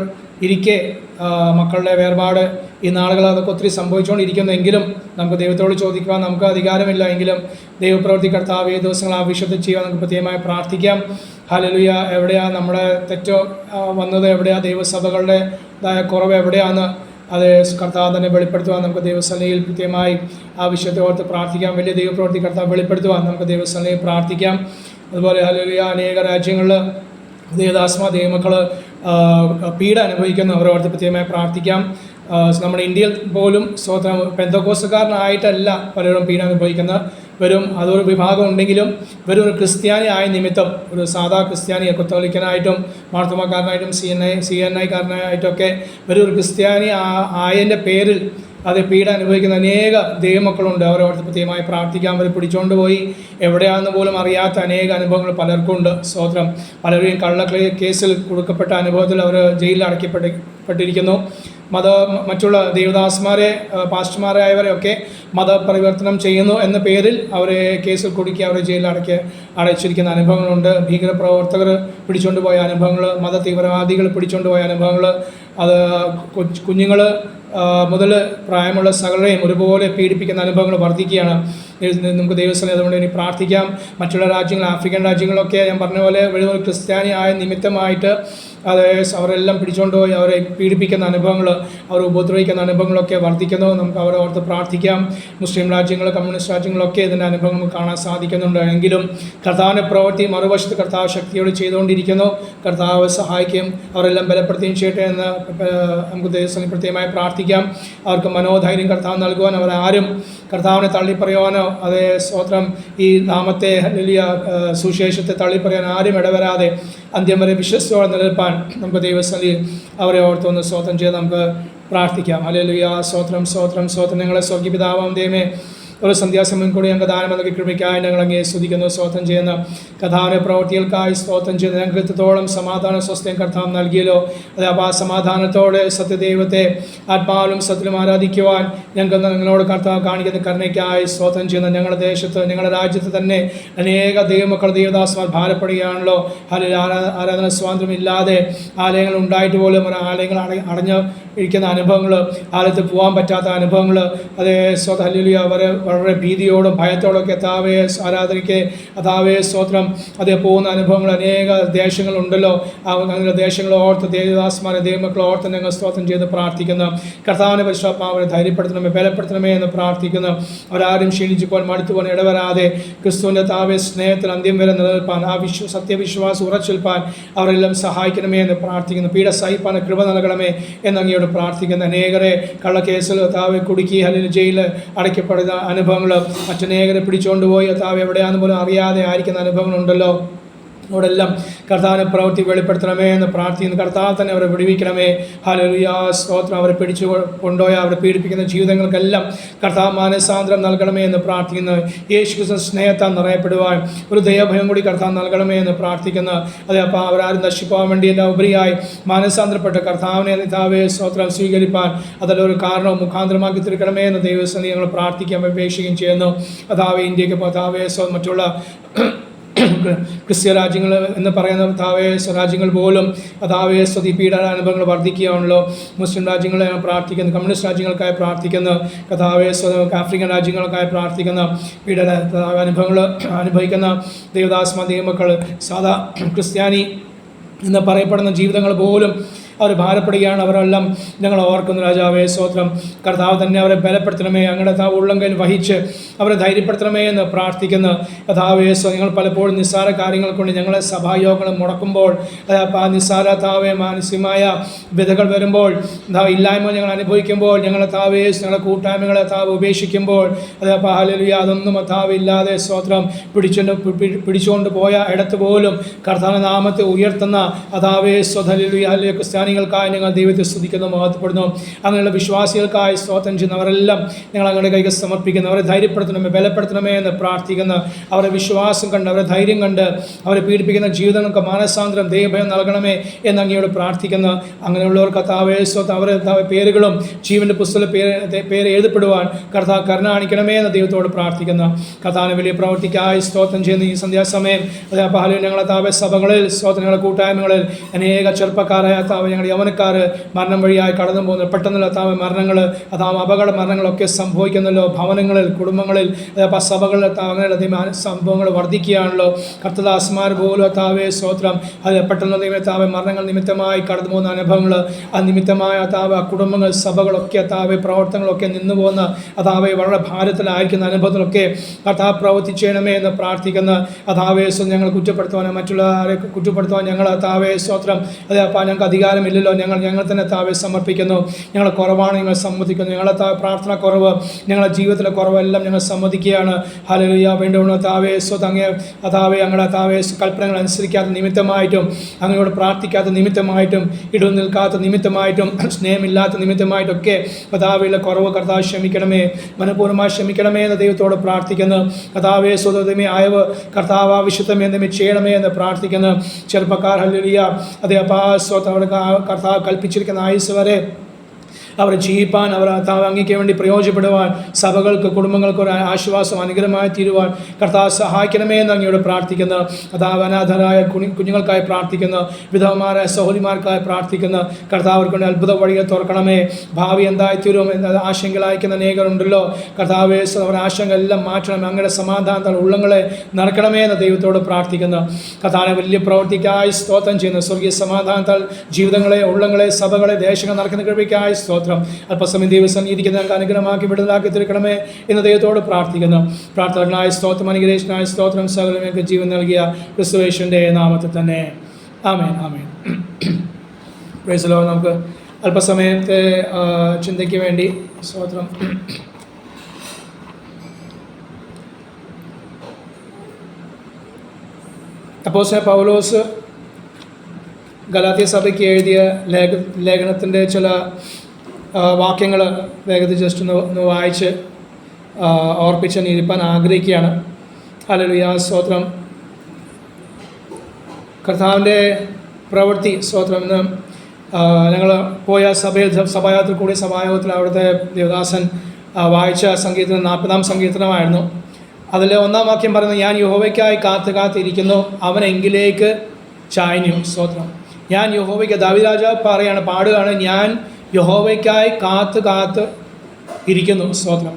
ഇരിക്കെ മക്കളുടെ വേർപാട് ഈ നാളുകൾ അതൊക്കെ ഒത്തിരി സംഭവിച്ചുകൊണ്ടിരിക്കുന്നെങ്കിലും നമുക്ക് ദൈവത്തോട് ചോദിക്കുവാൻ നമുക്ക് അധികാരമില്ല. എങ്കിലും ദൈവപ്രവൃത്തി കർത്താവ് ഈ ദിവസങ്ങൾ ആവശ്യത്തിൽ ചെയ്യാൻ നമുക്ക് പ്രത്യേകമായി പ്രാർത്ഥിക്കാം. ഹല്ലേലൂയ. എവിടെയാണ് നമ്മുടെ തെറ്റോ വന്നത്, എവിടെയാണ് ദൈവസഭകളുടെ കുറവ് എവിടെയാണ്, അത് കർത്താവ് തന്നെ വെളിപ്പെടുത്തുവാൻ നമുക്ക് ദൈവസന്നിധിയിൽ കൃത്യമായി ആ വിഷയത്തെ ഓർത്ത് പ്രാർത്ഥിക്കാം. വലിയ ദൈവപ്രവൃത്തി കർത്താവ് വെളിപ്പെടുത്തുവാൻ നമുക്ക് ദൈവസന്നിധിയിൽ പ്രാർത്ഥിക്കാം. അതുപോലെ ഹല്ലേലൂയ അനേക രാജ്യങ്ങളിൽ ദൈവമക്കൾ പീഡ അനുഭവിക്കുന്നു. അവരോർത്ത് പ്രത്യേകമായി പ്രാർത്ഥിക്കാം. നമ്മുടെ ഇന്ത്യയിൽ പോലും സ്വതന്ത്രം പെന്തക്കോസ്തുകാരനായിട്ടല്ല പലരും പീഡ അനുഭവിക്കുന്നത്. അതൊരു വിഭാഗം ഉണ്ടെങ്കിലും ഒരു ക്രിസ്ത്യാനി ആയ നിമിത്തം, ഒരു സാധാ ക്രിസ്ത്യാനി കത്തോലിക്കനായിട്ടും മാർത്തോമാക്കാരനായിട്ടും CNI കാരനായിട്ടൊക്കെ ഒരു ക്രിസ്ത്യാനി ആയതിൻ്റെ പേരിൽ പീഡ അനുഭവിക്കുന്ന അനേക ദൈവമക്കളുണ്ട്. അവരോർത്ത് പ്രത്യേകമായി പ്രാർത്ഥിക്കാം. അവർ പിടിച്ചുകൊണ്ട് പോയി എവിടെയാണെന്ന് പോലും അറിയാത്ത അനേക അനുഭവങ്ങൾ പലർക്കുണ്ട്. സ്തോത്രം. പലരെയും കേസിൽ കൊടുക്കപ്പെട്ട അനുഭവത്തിൽ അവർ ജയിലിൽ അടയ്ക്കപ്പെട്ടിരിക്കുന്നു. മറ്റുള്ള ദേവദാസന്മാരെ, പാസ്റ്റർമാരായവരെയൊക്കെ മതപരിവർത്തനം ചെയ്യുന്നു എന്ന പേരിൽ അവരെ കേസിൽ കുടുക്കി അവരെ ജയിലിൽ അടച്ചിരിക്കുന്ന അനുഭവങ്ങളുണ്ട്. ഭീകരപ്രവർത്തകർ പിടിച്ചുകൊണ്ട് പോയ അനുഭവങ്ങൾ, മത തീവ്രവാദികൾ പിടിച്ചുകൊണ്ട് പോയ അനുഭവങ്ങൾ, അത് കുഞ്ഞുങ്ങൾ മുതൽ പ്രായമുള്ള സകലരെയും ഒരുപോലെ പീഡിപ്പിക്കുന്ന അനുഭവങ്ങൾ വർദ്ധിക്കുകയാണ്. നമുക്ക് ദൈവസ്ഥലം അതുകൊണ്ട് ഇനി പ്രാർത്ഥിക്കാം. മറ്റുള്ള രാജ്യങ്ങൾ, ആഫ്രിക്കൻ രാജ്യങ്ങളൊക്കെ ഞാൻ പറഞ്ഞ പോലെ ഒരു ക്രിസ്ത്യാനി ആയ നിമിത്തമായിട്ട് അവരെല്ലാം പിടിച്ചുകൊണ്ട് പോയി അവരെ പീഡിപ്പിക്കുന്ന അനുഭവങ്ങൾ, അവർ ഉപദ്രവിക്കുന്ന അനുഭവങ്ങളൊക്കെ വർദ്ധിക്കുന്നു. നമുക്ക് അവരെ ഓർത്ത് പ്രാർത്ഥിക്കാം. മുസ്ലിം രാജ്യങ്ങൾ, കമ്മ്യൂണിസ്റ്റ് രാജ്യങ്ങളൊക്കെ ഇതിൻ്റെ അനുഭവം നമുക്ക് കാണാൻ സാധിക്കുന്നുണ്ട്. എങ്കിലും കർത്താവിൻ്റെ പ്രവൃത്തി മറുവശത്ത് കർത്താവ് ശക്തിയോട് ചെയ്തുകൊണ്ടിരിക്കുന്നു. കർത്താവ് സഹായിക്കും, അവരെല്ലാം ബലപ്പെടുത്തുകയും ചെയ്യട്ടെ എന്ന് നമുക്ക് ദൈവസ്ഥലം പ്രത്യേകമായി പ്രാർത്ഥിക്കാം. അവർക്ക് മനോധൈര്യം കർത്താവ് നൽകുവാൻ, അവരാരും കർത്താവിനെ തള്ളിപ്പറയുവാനോ സ്തോത്രം ഈ നാമത്തെ ഹല്ലേലൂയ സുവിശേഷത്തെ തള്ളിപ്പറയാൻ ആരും ഇടവരാതെ അന്ത്യം വരെ വിശ്വസ്തയോടെ നിലനിൽപ്പാൻ നമുക്ക് ദൈവസന്നിധിയിൽ അവരെ ഓർത്തൊന്ന് സ്തോത്രം ചെയ്ത് നമുക്ക് പ്രാർത്ഥിക്കാം. ഹല്ലേലൂയ. സ്തോത്രം. ഞങ്ങളെ സ്വർഗ്ഗീയ പിതാവാം ദൈവമേ, ഒരു സന്ധ്യാസമയം കൂടി ഞങ്ങൾക്ക് ദാനം നൽകി കൃപയ്ക്കായി ഞങ്ങൾ അങ്ങേ സ്തുതിക്കുന്നു. സ്തോത്രം ചെയ്യുന്ന കർത്താവിൻ്റെ പ്രവൃത്തികൾക്കായി സ്തോത്രം ചെയ്ത് ഞങ്ങൾക്ക് എത്രത്തോളം സമാധാന സ്വസ്ഥയും കർത്താവ് നൽകിയല്ലോ. അത് ആ സമാധാനത്തോടെ സത്യദൈവത്തെ ആത്മാവിലും സത്യത്തിലും ആരാധിക്കുവാൻ ഞങ്ങൾക്ക് നിങ്ങളോട് കർത്താവ് കാണിക്കുന്ന കരുണയ്ക്കായി സ്തോത്രം ചെയ്യുന്ന ഞങ്ങളുടെ ദേശത്ത്, ഞങ്ങളുടെ രാജ്യത്ത് തന്നെ അനേക ദൈവമക്കൾ, ദൈവദാസന്മാർ ഭാരപ്പെടുകയാണല്ലോ. ആരാധന സ്വാതന്ത്ര്യം ഇല്ലാതെ ആലയങ്ങൾ ഉണ്ടായിട്ട് പോലും ആലയങ്ങൾ അടഞ്ഞ് ഇരിക്കുന്ന അനുഭവങ്ങൾ, ആലയത്ത് പോകാൻ പറ്റാത്ത അനുഭവങ്ങൾ, അതേ ഹല്ലേലൂയ അവരെ വളരെ ഭീതിയോടും ഭയത്തോടൊക്കെ കർത്താവേ ആരാധനയ്ക്ക് കർത്താവേ സ്തോത്രം അതേ പോകുന്ന അനുഭവങ്ങൾ അനേക ദേശങ്ങളുണ്ടല്ലോ. അങ്ങനെ ദേശങ്ങൾ ഓർത്ത് ദേവദാസന്മാരെ, ദൈവമക്കളെ ഓർത്ത് ഞങ്ങൾ സ്തോത്രം ചെയ്ത് പ്രാർത്ഥിക്കുന്നു. കർത്താവിനെ പരിശുദ്ധാത്മാവിനെ ധൈര്യപ്പെടുത്തണമേ, ബലപ്പെടുത്തണമേ എന്ന് പ്രാർത്ഥിക്കുന്നു. അവരാരും ക്ഷീണിച്ചു പോകാൻ, മടുത്തു പോകാൻ ഇടവരാതെ ക്രിസ്തുവിൻ്റെ താവേ സ്നേഹത്തിൽ അന്ത്യം വരെ നിലനിൽപ്പാൻ, ആ സത്യവിശ്വാസം ഉറച്ചെൽപ്പാൻ അവരെല്ലാം സഹായിക്കണമേ എന്ന് പ്രാർത്ഥിക്കുന്നു. പീഡ സഹിപ്പാൻ കൃപ നൽകണമേ എന്നങ്ങയോട് പ്രാർത്ഥിക്കുന്നു. അനേകരെ കള്ളക്കേസിൽ താവെ കുടുക്കി അല്ലെങ്കിൽ ജയിലിൽ അടയ്ക്കപ്പെടുന്ന അനുഭവങ്ങൾ, മറ്റനേകരെ പിടിച്ചുകൊണ്ട് പോയി താവ് എവിടെയാണെന്ന് പോലും അറിയാതെ ആയിരിക്കുന്ന അനുഭവങ്ങളുണ്ടല്ലോ. അവിടെല്ലാം കർത്താവിനെ പ്രവൃത്തി വെളിപ്പെടുത്തണമേ എന്ന് പ്രാർത്ഥിക്കുന്നു. കർത്താവ് തന്നെ അവരെ വിടുവിക്കണമേ. ഹല്ലേലൂയ. സ്തോത്രം. അവരെ പിടിച്ചു കൊണ്ടുപോയ അവരെ പീഡിപ്പിക്കുന്ന ജീവിതങ്ങൾക്കെല്ലാം കർത്താവ് മാനസാന്തരം നൽകണമേ എന്ന് പ്രാർത്ഥിക്കുന്നു. യേശുക്രിസ്തു സ്നേഹത്താൽ നിറയപ്പെടുവാൻ ഒരു ദയാഭയം കൂടി കർത്താവ് നൽകണമേ എന്ന് പ്രാർത്ഥിക്കുന്നു. അതെ അപ്പോൾ അവരാരും നശിപ്പോകാൻ വേണ്ടി എല്ലാ ഉപരിയായി മാനസാന്തരപ്പെട്ട് കർത്താവിനെ താവേ സ്തോത്രം സ്വീകരിപ്പാൻ അതെല്ലാം ഒരു കാരണവും മുഖാന്തരമാക്കി തീർക്കണമേ എന്ന് ദൈവസന്നിധി ഞങ്ങൾ പ്രാർത്ഥിക്കാൻ അപേക്ഷിക്കുകയും ചെയ്യുന്നു. അതാവേ ഇന്ത്യക്ക് താവേ മറ്റുള്ള ക്രിസ്ത്യ രാജ്യങ്ങൾ എന്ന് പറയുന്ന താവേ രാജ്യങ്ങൾ പോലും താവേ സ്തുതി പീഡന അനുഭവങ്ങൾ വർദ്ധിക്കുകയാണല്ലോ. മുസ്ലിം രാജ്യങ്ങളെ പ്രാർത്ഥിക്കുന്നു, കമ്മ്യൂണിസ്റ്റ് രാജ്യങ്ങൾക്കായി പ്രാർത്ഥിക്കുന്നു, കഥാവേ ആഫ്രിക്കൻ രാജ്യങ്ങൾക്കായി പ്രാർത്ഥിക്കുന്ന പീഡന അനുഭവങ്ങൾ അനുഭവിക്കുന്ന ദൈവദാസന്മാർ, ദൈവമക്കൾ, സാധാ ക്രിസ്ത്യാനി എന്ന് പറയപ്പെടുന്ന ജീവിതങ്ങൾ പോലും അവർ ഭാരപ്പെടുകയാണ്. അവരെല്ലാം ഞങ്ങൾ ഓർക്കുന്നു രാജാവേ. സ്തോത്രം. കർത്താവ് തന്നെ അവരെ ബലപ്പെടുത്തണമേ. അങ്ങയുടെ ഉള്ളംകൈയിൽ വഹിച്ച് അവരെ ധൈര്യപ്പെടുത്തണമേ എന്ന് പ്രാർത്ഥിക്കുന്നു. കർത്താവേ, ഞങ്ങൾ പലപ്പോഴും നിസ്സാര കാര്യങ്ങൾ കൊണ്ട് ഞങ്ങളെ സഭായോഗങ്ങൾ മുടക്കുമ്പോൾ, ആ നിസ്സാര മാനസികമായ വിധകൾ വരുമ്പോൾ, ഇല്ലായ്മ ഞങ്ങൾ അനുഭവിക്കുമ്പോൾ, ഞങ്ങളെ ഞങ്ങളുടെ കൂട്ടായ്മകളെ ഉപേക്ഷിക്കുമ്പോൾ, ഹല്ലേലൂയ, അതൊന്നും ഇല്ലാതെ സ്തോത്രം പിടിച്ചുകൊണ്ട് പോയ ഇടത്ത് പോലും കർത്താവിന്റെ നാമത്തെ ഉയർത്തുന്ന ഹല്ലേലൂയ ക്രിസ്ത്യാനികൾക്കായി ഞങ്ങൾ ദൈവത്തെ സ്തുതിക്കുന്നു, മഹത്വപ്പെടുന്നു. അങ്ങനെയുള്ള വിശ്വാസികൾക്കായി സ്തോത്രം ചെയ്യുന്നവരെല്ലാം ഞങ്ങൾ അങ്ങയുടെ കൈകൾ സമർപ്പിക്കുന്നു. അവരെ ധൈര്യപ്പെടുത്തണമേ, ബലപ്പെടുത്തണമേ എന്ന് പ്രാർത്ഥിക്കുന്നു. അവരെ വിശ്വാസം കണ്ട്, അവരെ ധൈര്യം കണ്ട്, അവരെ പീഡിപ്പിക്കുന്ന ജീവിതങ്ങൾക്ക് മാനസാന്തരം, ദൈവഭയം നൽകണമേ എന്ന് അങ്ങയോട് പ്രാർത്ഥിക്കുന്നു. അങ്ങനെയുള്ളവർക്ക് കർത്താവേ സ്തോത്രം, അവരെ പേരുകളും ജീവന്റെ പുസ്തകത്തിൽ പേര് എഴുതപ്പെടുവാൻ കർത്താവ് കരുണ കാണിക്കണമേ എന്ന് ദൈവത്തോട് പ്രാർത്ഥിക്കുന്നു. കർത്താവിന് വലിയ പ്രവൃത്തിക്കായി സ്തോത്രം ചെയ്യുന്ന ഈ സന്ധ്യാസമയം ഞങ്ങളെ സഭകളിൽ സ്തോത്രങ്ങളുടെ കൂട്ടായ്മകളിൽ അനേക ചെറുപ്പക്കാരായ ഞങ്ങളുടെ യൗവനക്കാർ മരണം വഴിയായി കടന്നു പോകുന്നു. പെട്ടെന്നുള്ള മരണങ്ങൾ, അപകട മരണങ്ങളൊക്കെ സംഭവിക്കുന്നല്ലോ. ഭവനങ്ങളിൽ, കുടുംബങ്ങളിൽ, സഭകളിൽ അങ്ങനെയുള്ള സംഭവങ്ങൾ വർദ്ധിക്കുകയാണല്ലോ. കർത്തദാസ്മാർ പോലും സ്തോത്രം പെട്ടെന്നുള്ള മരണങ്ങൾ നിമിത്തമായി കടന്നു പോകുന്ന അനുഭവങ്ങൾ, ആ നിമിത്തമായ കുടുംബങ്ങൾ, സഭകളൊക്കെ പ്രവർത്തനങ്ങളൊക്കെ നിന്നു പോകുന്ന വളരെ ഭാരത്തിലായിരിക്കുന്ന അനുഭവത്തിലൊക്കെ കർത്താവ് പ്രവർത്തിച്ചേണമേ എന്ന് പ്രാർത്ഥിക്കുന്ന ഞങ്ങൾ കുറ്റപ്പെടുത്തുവാനോ മറ്റുള്ളവരെ കുറ്റപ്പെടുത്തുവാൻ ഞങ്ങൾ സ്തോത്രം ഞങ്ങൾക്ക് അധികാരമില്ലല്ലോ. ഞങ്ങൾ തന്നെ സമർപ്പിക്കുന്നു. ഞങ്ങൾ കുറവാണ് ഞങ്ങൾ സമ്മതിക്കുന്നു. ഞങ്ങളെ പ്രാർത്ഥന കുറവ്, ഞങ്ങളുടെ ജീവിതത്തിലെ കുറവെല്ലാം ഞങ്ങൾ സമ്മതിക്കുകയാണ്. ഹല്ലേലൂയ. വേണ്ടുന്ന സ്വത്ത് ഞങ്ങളുടെ കൽപ്പനകൾ അനുസരിക്കാത്ത നിമിത്തമായിട്ടും, അങ്ങയോട് പ്രാർത്ഥിക്കാത്ത നിമിത്തമായിട്ടും, ഇടവ് നിൽക്കാത്ത നിമിത്തമായിട്ടും, സ്നേഹമില്ലാത്ത നിമിത്തമായിട്ടൊക്കെ കർത്താവിലെ കുറവ് കർത്താവ് ക്ഷമിക്കണമേ, മനഃപൂർവ്വമായി ക്ഷമിക്കണമേ എന്ന് ദൈവത്തോട് പ്രാർത്ഥിക്കുന്നു. കർത്താവേ സ്വതമേ ആയവ് കർത്താവ് വിശുദ്ധമേ എന്തെങ്കിലും ചെയ്യണമേ എന്ന് പ്രാർത്ഥിക്കുന്നു. ചെറുപ്പക്കാർ ഹല്ലേലൂയ അവിടെ കർത്താവ് കൽപ്പിച്ചിരിക്കുന്ന ആയുസ് വരെ അവരെ ജീവിപ്പാൻ, അവർ അങ്ങയ്ക്ക് വേണ്ടി പ്രയോജനപ്പെടുവാൻ, സഭകൾക്ക്, കുടുംബങ്ങൾക്ക് ഒരു ആശ്വാസം, അനുഗ്രഹമായി തീരുവാൻ കർത്താവ് സഹായിക്കണമേ എന്ന് അങ്ങയോട് പ്രാർത്ഥിക്കുന്നു. അനാഥരായ കുഞ്ഞുങ്ങൾക്കായി പ്രാർത്ഥിക്കുന്നു. വിധവമാരായ സഹോദരിമാർക്കായി പ്രാർത്ഥിക്കുന്നു. കർത്താവ് അവർക്ക് വേണ്ടി അത്ഭുത വഴികൾ തുറക്കണമേ. ഭാവി എന്തായിത്തീരും എന്ന ആശങ്കയിലായിരിക്കുന്ന അനേകരുണ്ടല്ലോ. കർത്താവേ, അവരുടെ ആശങ്ക എല്ലാം മാറ്റണം. അങ്ങയുടെ സമാധാനത്താൽ ഉള്ളങ്ങളെ നിറക്കണമേ എന്ന് ദൈവത്തോട് പ്രാർത്ഥിക്കുന്നു. കർത്താവിനെ വലിയ പ്രവൃത്തിക്കായി സ്തോത്രം ചെയ്യുന്നു. സ്വർഗീയ സമാധാനത്താൽ ജീവിതങ്ങളെ, ഉള്ളങ്ങളെ, സഭകളെ, ദേശങ്ങൾ നടക്കുന്ന കൃപയ്ക്കായി സ്തോത്രം. അല്പസമയം ദൈവസം ഇരിക്കുന്ന ഞങ്ങൾക്ക് അനുഗ്രഹമാക്കി വിടുതലാക്കി തീർക്കണമേ എന്ന് ദൈവത്തോട് പ്രാർത്ഥിക്കുന്നു. പ്രാർത്ഥനകളായ സ്തോത്രം, അനുഗ്രഹനായ സ്തോത്രം, സകലമേക്ക് ജീവൻ നൽകിയ ക്രിസ്തുയേശുവിൻ്റെ നാമത്തിൽ തന്നെ. ആമേൻ, ആമേൻ. Praise the Lord. നമുക്ക് അല്പസമയത്തെ ചിന്തയ്ക്ക് വേണ്ടി സ്തോത്രം. അപ്പോസ്തലൻ പൗലോസ് ഗലാത്യ സഭയ്ക്ക് എഴുതിയ ലേഖനത്തിൻ്റെ ചില വാക്യങ്ങൾ വേഗത്തിൽ ജസ്റ്റ് ഒന്ന് വായിച്ച് ഓർപ്പിച്ച് ഇരിപ്പാൻ ആഗ്രഹിക്കുകയാണ്. ഹല്ലേലൂയ. സ്തോത്രം. കർത്താവിൻ്റെ പ്രവൃത്തി സ്തോത്രം. ഇന്ന് ഞങ്ങൾ പോയ സഭായോഗത്തിൽ കൂടി സഭായോഗത്തിൽ അവിടുത്തെ ദേവദാസൻ വായിച്ച സങ്കീർത്തനം 40-ാം സങ്കീർത്തനമായിരുന്നു. അതിൽ 1-ാം വാക്യം പറയുന്നത്, ഞാൻ യഹോവയ്ക്കായി കാത്തിരിക്കുന്നു, അവൻ എങ്കിലേക്ക് ചായ്ഞ്ഞു. സ്തോത്രം. ഞാൻ യഹോവയ്ക്ക്, ദാവീദ് രാജാവ് പാടുകയാണ്, ഞാൻ യഹോവയ്ക്കായി കാത്ത് ഇരിക്കുന്നു. സ്തോത്രം.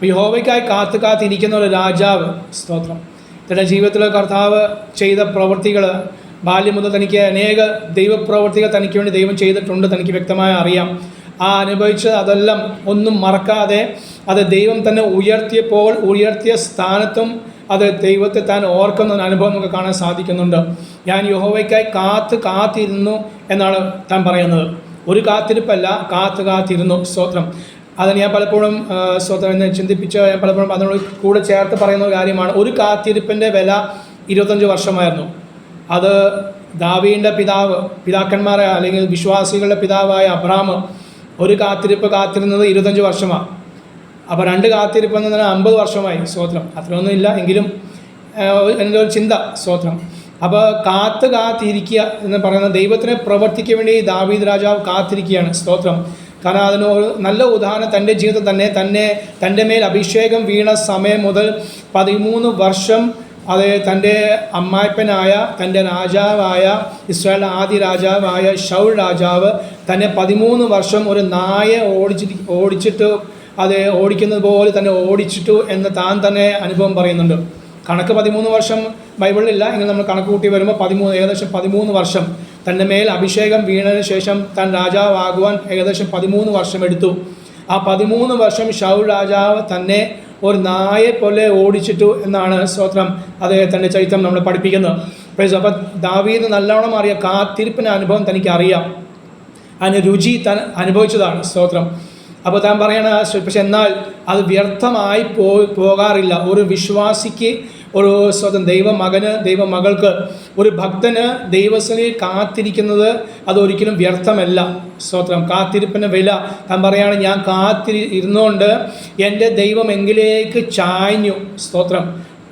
യഹോവയ്ക്കായി കാത്തിരിക്കുന്ന ഒരു രാജാവ്. സ്തോത്രം. തൻ്റെ ജീവിതത്തിൽ കർത്താവ് ചെയ്ത പ്രവൃത്തികൾ, ബാല്യം മുതൽ തനിക്ക് അനേക ദൈവപ്രവൃത്തികൾ തനിക്ക് വേണ്ടി ദൈവം ചെയ്തിട്ടുണ്ട്, തനിക്ക് വ്യക്തമായി അറിയാം. ആ അനുഭവിച്ച് അതെല്ലാം ഒന്നും മറക്കാതെ അത് ദൈവം തന്നെ ഉയർത്തിയ സ്ഥാനത്തും അത് ദൈവത്തെ താൻ ഓർക്കുന്ന അനുഭവം നമുക്ക് കാണാൻ സാധിക്കുന്നുണ്ട്. ഞാൻ യഹോവയ്ക്കായി കാത്തിരുന്നു എന്നാണ് താൻ പറയുന്നത്. ഒരു കാത്തിരിപ്പല്ല, കാത്തിരുന്നു. സ്തോത്രം. അത് ഞാൻ പലപ്പോഴും സ്തോത്രം എന്ന് ചിന്തിപ്പിച്ച് ഞാൻ പലപ്പോഴും അതിനോട് കൂടെ ചേർത്ത് പറയുന്ന കാര്യമാണ്. ഒരു കാത്തിരിപ്പിൻ്റെ വില 25 വർഷമായിരുന്നു. അത് ദാവീദിൻ്റെ പിതാക്കന്മാരെ അല്ലെങ്കിൽ വിശ്വാസികളുടെ പിതാവായ അബ്രഹാം ഒരു കാത്തിരുന്നത് 25 വർഷമാണ്. അപ്പോൾ 2 കാത്തിരിപ്പ് എന്നതിന് 50 വർഷമായി. സ്തോത്രം. അത്രയൊന്നും ഇല്ല, എങ്കിലും എൻ്റെ ഒരു ചിന്ത. സ്തോത്രം. അപ്പോൾ കാത്തിരിക്കുക എന്ന് പറയുന്നത് ദൈവത്തിനെ പ്രവർത്തിക്കാൻ വേണ്ടി ദാവീദ് രാജാവ് കാത്തിരിക്കുകയാണ്. സ്തോത്രം. കാരണം അതിനൊരു നല്ല ഉദാഹരണം തൻ്റെ ജീവിതത്തിൽ തൻ്റെ മേൽ അഭിഷേകം വീണ സമയം മുതൽ 13 വർഷം തൻ്റെ അമ്മായപ്പനായ തൻ്റെ രാജാവായ ഇസ്രായേലിലെ ആദ്യ രാജാവായ ശൗൽ രാജാവ് തന്നെ 13 വർഷം ഒരു നായെ ഓടിച്ചിട്ട് ഓടിക്കുന്നത് പോലെ തന്നെ ഓടിച്ചിട്ടു എന്ന് താൻ തന്നെ അനുഭവം പറയുന്നുണ്ട്. കണക്ക് 13 വർഷം ബൈബിളിലില്ല, എങ്കിൽ നമ്മൾ കണക്ക് കൂട്ടി വരുമ്പോൾ ഏകദേശം 13 വർഷം തൻ്റെ മേൽ അഭിഷേകം വീണതിന് ശേഷം താൻ രാജാവാകുവാൻ ഏകദേശം 13 വർഷം എടുത്തു. ആ 13 വർഷം ശൗൽ രാജാവ് തന്നെ ഒരു നായെ പോലെ ഓടിച്ചിട്ടു എന്നാണ് സ്തോത്രം അദ്ദേഹത്തിൻ്റെ ചരിത്രം നമ്മളെ പഠിപ്പിക്കുന്നത്. അപ്പോൾ ദാവീദ് നല്ലോണം അറിയ കാത്തിരിപ്പിൻ്റെ അനുഭവം തനിക്ക് അറിയാം, അതിന് രുചി താൻ അനുഭവിച്ചതാണ് സ്തോത്രം. അപ്പോൾ താൻ പറയണ പക്ഷെ എന്നാൽ അത് വ്യർത്ഥമായി പോകാറില്ല. ഒരു വിശ്വാസിക്ക്, ഒരു സ്വന്തം ദൈവമകന്, ദൈവമകൾക്ക്, ഒരു ഭക്തന് ദൈവസന്നിധിയിൽ കാത്തിരിക്കുന്നത് അതൊരിക്കലും വ്യർത്ഥമല്ല സ്തോത്രം. കാത്തിരിപ്പിന് വില താൻ പറയുകയാണ്, ഞാൻ ഇരുന്നുകൊണ്ട് എൻ്റെ ദൈവം എങ്കിലേക്ക് ചായ്ഞ്ഞു സ്തോത്രം.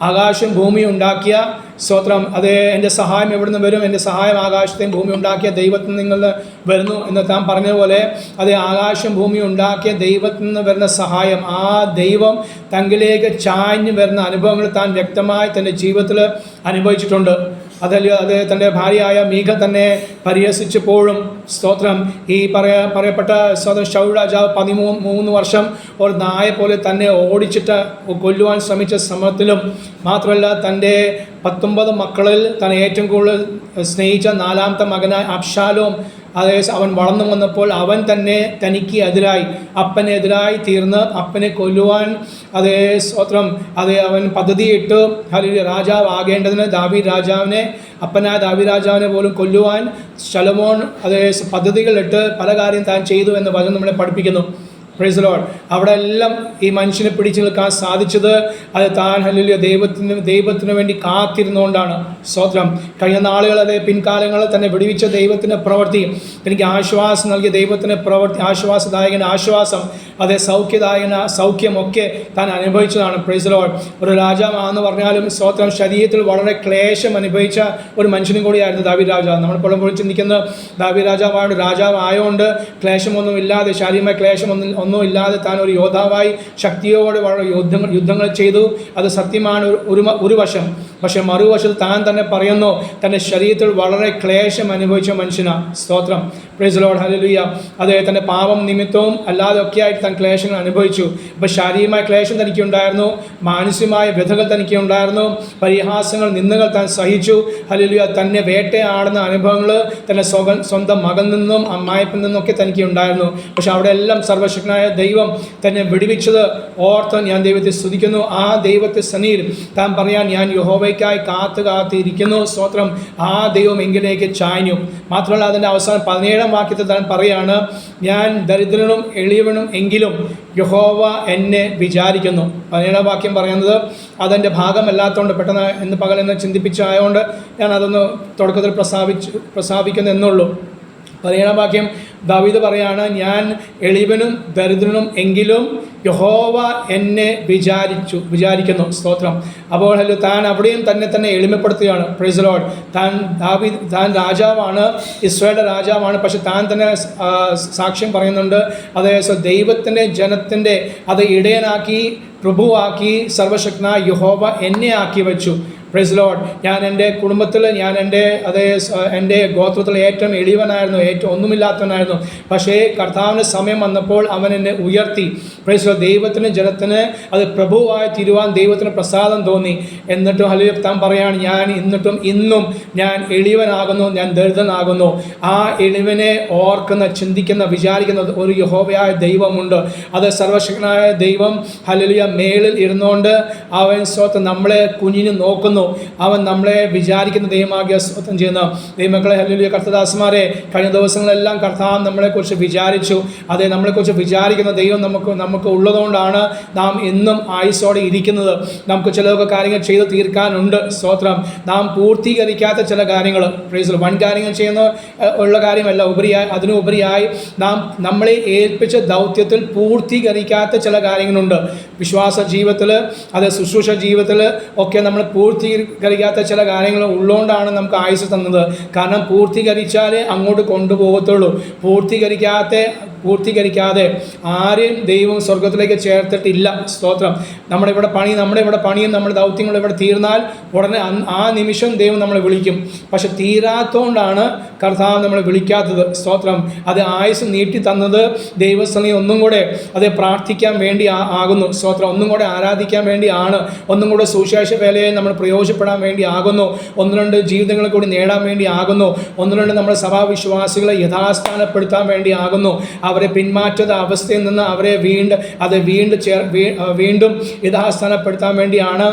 ആകാശം ഭൂമി ഉണ്ടാക്കിയ സ്തോത്രം, അത് എൻ്റെ സഹായം എവിടുന്ന് വരും? എൻ്റെ സഹായം ആകാശത്തെയും ഭൂമി ഉണ്ടാക്കിയ ദൈവത്തിൽ നിന്ന് വരുന്നു എന്ന് താൻ പറഞ്ഞതുപോലെ, അത് ആകാശം ഭൂമി ഉണ്ടാക്കിയ ദൈവത്തിൽ നിന്ന് വരുന്ന സഹായം, ആ ദൈവം തങ്കിലേക്ക് ചായ്ഞ്ഞു വരുന്ന അനുഭവങ്ങൾ താൻ വ്യക്തമായി തൻ്റെ ജീവിതത്തിൽ അനുഭവിച്ചിട്ടുണ്ട്. അത് തൻ്റെ ഭാര്യയായ മീഖ തന്നെ പരിഹസിച്ചപ്പോഴും സ്തോത്രം ഈ പറയപ്പെട്ട സ്തോത്രം ശൗൽ രാജാവ് 13 വർഷം ഒരു നായെ പോലെ തന്നെ ഓടിച്ചിട്ട് കൊല്ലുവാൻ ശ്രമിച്ച ശ്രമത്തിലും മാത്രമല്ല, തൻ്റെ 19 മക്കളിൽ താൻ ഏറ്റവും കൂടുതൽ സ്നേഹിച്ച 4ാമത്തെ മകനായ അബ്ശാലോം അവൻ വളർന്നു വന്നപ്പോൾ അവൻ തന്നെ തനിക്ക് എതിരായി, അപ്പനെതിരായി തീർന്ന് അപ്പനെ കൊല്ലുവാൻ സ്തോത്രം അവൻ പദ്ധതിയിട്ട് രാജാവ് ആകേണ്ടതിന് അപ്പനായ ദാവീദ് രാജാവിനെ പോലും കൊല്ലുവാൻ ശലോമോൻ പദ്ധതികളിട്ട് പല കാര്യം താൻ ചെയ്തു എന്ന് വചനം നമ്മളെ പഠിപ്പിക്കുന്നു. Price the Lord. അവിടെ എല്ലാം ഈ മനുഷ്യനെ പിടിച്ചു നിൽക്കാൻ സാധിച്ചത് അത് താൻ ഹല്ലേലൂയ ദൈവത്തിന് വേണ്ടി കാത്തിരുന്നുകൊണ്ടാണ് സ്തോത്രം. കഴിഞ്ഞ നാളുകൾ പിൻകാലങ്ങളിൽ തന്നെ വിടുവിച്ച ദൈവത്തിൻ്റെ പ്രവൃത്തി, എനിക്ക് ആശ്വാസം നൽകിയ ദൈവത്തിൻ്റെ പ്രവൃത്തി, ആശ്വാസദായകന് ആശ്വാസം, സൗഖ്യദായകന സൗഖ്യമൊക്കെ താൻ അനുഭവിച്ചതാണ്. Price the Lord. ഒരു രാജാവാണെന്ന് പറഞ്ഞാലും സ്തോത്രം ശരീരത്തിൽ വളരെ ക്ലേശം അനുഭവിച്ച ഒരു മനുഷ്യനും കൂടിയായിരുന്നു ദാവീദ് രാജാവ്. നമ്മൾ പലപ്പോഴും ചിന്തിക്കുന്നത് ദാവീദ് രാജാവായതുകൊണ്ട് ക്ലേശമൊന്നും ഇല്ലാതെ, ശാരീരികമായ ക്ലേശമൊന്നും ഇല്ലാതെ താൻ ഒരു യോദ്ധാവായി ശക്തിയോടെ വളരെ യുദ്ധങ്ങൾ ചെയ്തു. അത് സത്യമാണ് ഒരു വശം. പക്ഷെ മറുവശത്ത് താൻ തന്നെ പറയുന്നു, തൻ്റെ ശരീരത്തിൽ വളരെ ക്ലേശം അനുഭവിച്ച മനുഷ്യനാണ് സ്തോത്രം. Praise the Lord. ഹല്ലേലൂയ. തൻ്റെ പാപം നിമിത്തവും അല്ലാതെ ഒക്കെയായിട്ട് താൻ ക്ലേശങ്ങൾ അനുഭവിച്ചു. അപ്പോൾ ശാരീരികമായ ക്ലേശം തനിക്കുണ്ടായിരുന്നു, മാനസികമായ വ്യഥകൾ തനിക്കുണ്ടായിരുന്നു, പരിഹാസങ്ങൾ, നിന്ദകൾ താൻ സഹിച്ചു. ഹല്ലേലൂയ. തന്നെ വേട്ടയാടുന്ന അനുഭവങ്ങൾ തൻ്റെ സ്വന്തം മകൻ നിന്നും അമ്മായിപ്പിൽ നിന്നൊക്കെ തനിക്ക് ഉണ്ടായിരുന്നു. പക്ഷെ അവിടെ എല്ലാം സർവശക്തനായ ദൈവം തന്നെ വിടുവിച്ചത് ഓർത്ത് ഞാൻ ദൈവത്തെ സ്തുതിക്കുന്നു. ആ ദൈവത്തെ സന്നിധിയിൽ താൻ പറയാൻ, ഞാൻ യഹോവയ്ക്കായി കാത്തിരിക്കുന്നു സ്തോത്രം. ആ ദൈവം എങ്കിലേക്ക് ചായ്ഞ്ഞു. മാത്രമല്ല അതിൻ്റെ അവസാനം 17ാം വാക്യത്തിൽ താൻ പറയാണ്, ഞാൻ ദരിദ്രനും എളിയവനും എങ്കിലും യഹോവ എന്നെ വിചാരിക്കുന്നു. 17ാം വാക്യം പറയുന്നത് അതെൻ്റെ ഭാഗമല്ലാത്തതുകൊണ്ട് പെട്ടെന്ന് പകലെന്ന് ചിന്തിപ്പിച്ചായതുകൊണ്ട് ഞാൻ അതൊന്ന് തുടക്കത്തിൽ പ്രസ്താവിക്കുന്നു എന്നുള്ളൂ. 17ാം വാക്യം ദാവീദ് പറയാണ്, ഞാൻ എളിവനും ദരിദ്രനും എങ്കിലും യഹോവ എന്നെ വിചാരിക്കുന്നു സ്തോത്രം. അപ്പോൾ താൻ അവിടെയും തന്നെ എളിമപ്പെടുത്തുകയാണ്. Price the Lord. താൻ രാജാവാണ്, ഇസ്രായേലിൻ്റെ രാജാവാണ്. പക്ഷെ താൻ തന്നെ സാക്ഷ്യം പറയുന്നുണ്ട്, ദൈവത്തിൻ്റെ ജനത്തിൻ്റെ ഇടയനാക്കി, പ്രഭുവാക്കി സർവശക്തനായ യഹോവ എന്നെ ആക്കി വെച്ചു. Praise Lord. ഞാൻ എൻ്റെ കുടുംബത്തിൽ, എൻ്റെ ഗോത്രത്തിൽ ഏറ്റവും എളിവനായിരുന്നു, ഏറ്റവും ഒന്നുമില്ലാത്തവനായിരുന്നു. പക്ഷേ കർത്താവിൻ്റെ സമയം വന്നപ്പോൾ അവൻ എന്നെ ഉയർത്തി. Praise Lord. ദൈവത്തിന് ജനത്തിന് പ്രഭുവായി തീരുവാൻ ദൈവത്തിന് പ്രസാദം തോന്നി. എന്നിട്ടും ഹല്ലേലൂയ താൻ പറയാണ്, ഞാൻ ഇന്നും ഞാൻ എളിവനാകുന്നു, ഞാൻ ദരിദ്രനാകുന്നു. ആ എളിവനെ ഓർക്കുന്ന, ചിന്തിക്കുന്ന, വിചാരിക്കുന്ന ഒരു യഹോവയായ ദൈവമുണ്ട്. സർവശക്തനായ ദൈവം ഹല്ലേലൂയ മേളിൽ ഇരുന്നുകൊണ്ട് അവൻ സ്വന്തം നമ്മളെ കുഞ്ഞിന് നോക്കുന്നു. അവൻ നമ്മളെ വിചാരിക്കുന്ന ദൈവമാകിയ സ്തോത്രം ചെയ്യുന്ന ദൈവമക്കളെ. ഹല്ലേലൂയ. കർത്തദാസന്മാരെ, കഴിഞ്ഞ ദിവസങ്ങളെല്ലാം കർത്താവ് നമ്മളെക്കുറിച്ച് വിചാരിച്ചു. നമ്മളെക്കുറിച്ച് വിചാരിക്കുന്ന ദൈവം നമുക്ക് ഉള്ളതുകൊണ്ടാണ് നാം എന്നും ആയുസ്സോടെ ഇരിക്കുന്നത്. നമുക്ക് ചിലതൊക്കെ കാര്യങ്ങൾ ചെയ്ത് തീർക്കാനുണ്ട് സ്തോത്രം. നാം പൂർത്തീകരിക്കാത്ത ചില കാര്യങ്ങൾ, പ്രൈസ് വൻ കാര്യങ്ങൾ ഉള്ള കാര്യമല്ല, അതിനുപരിയായി നമ്മളെ ഏൽപ്പിച്ച ദൗത്യത്തിൽ പൂർത്തീകരിക്കാത്ത ചില കാര്യങ്ങളുണ്ട്. വിശ്വാസ ജീവിതത്തിൽ, ശുശ്രൂഷ ജീവിതത്തിൽ ഒക്കെ നമ്മൾ പൂർത്തീകരിക്കാത്ത ചില കാര്യങ്ങൾ ഉള്ളതുകൊണ്ടാണ് നമുക്ക് ആയുസ് തന്നത്. കാരണം പൂർത്തീകരിച്ചാലേ അങ്ങോട്ട് കൊണ്ടുപോകത്തുള്ളൂ. പൂർത്തീകരിക്കാതെ ആരെയും ദൈവം സ്വർഗത്തിലേക്ക് ചേർത്തിട്ടില്ല. സ്തോത്രം. നമ്മുടെ ഇവിടെ പണിയും നമ്മുടെ ദൗത്യങ്ങളും ഇവിടെ തീർന്നാൽ ഉടനെ ആ നിമിഷം ദൈവം നമ്മളെ വിളിക്കും. പക്ഷെ തീരാത്തോണ്ടാണ് കർത്താവ് നമ്മളെ വിളിക്കാത്തത്. സ്തോത്രം. അത് ആയുസ് നീട്ടി തന്നത് ദൈവസ്ഥലി ഒന്നും കൂടെ അത് പ്രാർത്ഥിക്കാൻ വേണ്ടി ആകുന്നു. സ്തോത്രം. ഒന്നും കൂടെ ആരാധിക്കാൻ വേണ്ടിയാണ്, ഒന്നും കൂടെ സുവിശേഷ വേലയെ നമ്മൾ പ്രയോജനപ്പെടാൻ വേണ്ടി ആകുന്നു, ഒന്ന് രണ്ട് ജീവിതങ്ങളെ കൂടി നേടാൻ വേണ്ടി ആകുന്നു, ഒന്ന് രണ്ട് നമ്മുടെ സഭാവിശ്വാസികളെ യഥാസ്ഥാനപ്പെടുത്താൻ വേണ്ടി ആകുന്നു. അവരെ പിന്മാറ്റದ അവസ്ഥയിൽ നിന്ന് അവരെ വീണ്ടും യഥാസ്ഥാനപ്പെടുത്താൻ വേണ്ടിയാണ്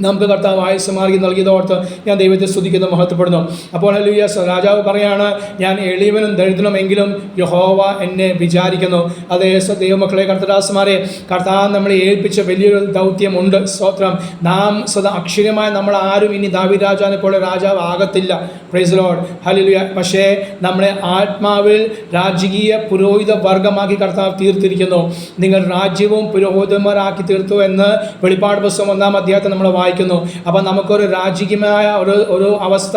നമുക്ക് കർത്താവ് ആയുസ്സ് മാർഗി നൽകിയതോർത്ത് ഞാൻ ദൈവത്തെ സ്തുതിക്കുന്നു, മഹത്വപ്പെടുന്നു. അപ്പോൾ ഹല്ലേലൂയ. രാജാവ് പറയാണ്, ഞാൻ എളിയവനും ദരിദ്രനുമെങ്കിലും യഹോവ എന്നെ വിചാരിക്കുന്നു. അതേ ദൈവമക്കളെ, കർത്തദാസന്മാരെ, കർത്താവ് നമ്മളെ ഏൽപ്പിച്ച വലിയൊരു ദൗത്യമുണ്ട്. സ്തോത്രം. നാം അക്ഷരമായി നമ്മൾ ആരും ഇനി ദാവീദ് രാജാവിനെ പോലെ രാജാവ് ആകത്തില്ല. Praise the Lord. ഹല്ലേലൂയ. പക്ഷേ നമ്മളെ ആത്മാവിൽ രാജകീയ പുരോഹിത വർഗമാക്കി കർത്താവ് തീർത്തിരിക്കുന്നു. നിങ്ങൾ രാജ്യവും പുരോഹിതന്മാരാക്കി തീർത്തു എന്ന് വെളിപ്പാട് പുസ്തകം 1-ാം അധ്യായത്തിൽ നമ്മൾ വായിക്കുന്നു. അപ്പം നമുക്കൊരു രാജകീയമായ ഒരു അവസ്ഥ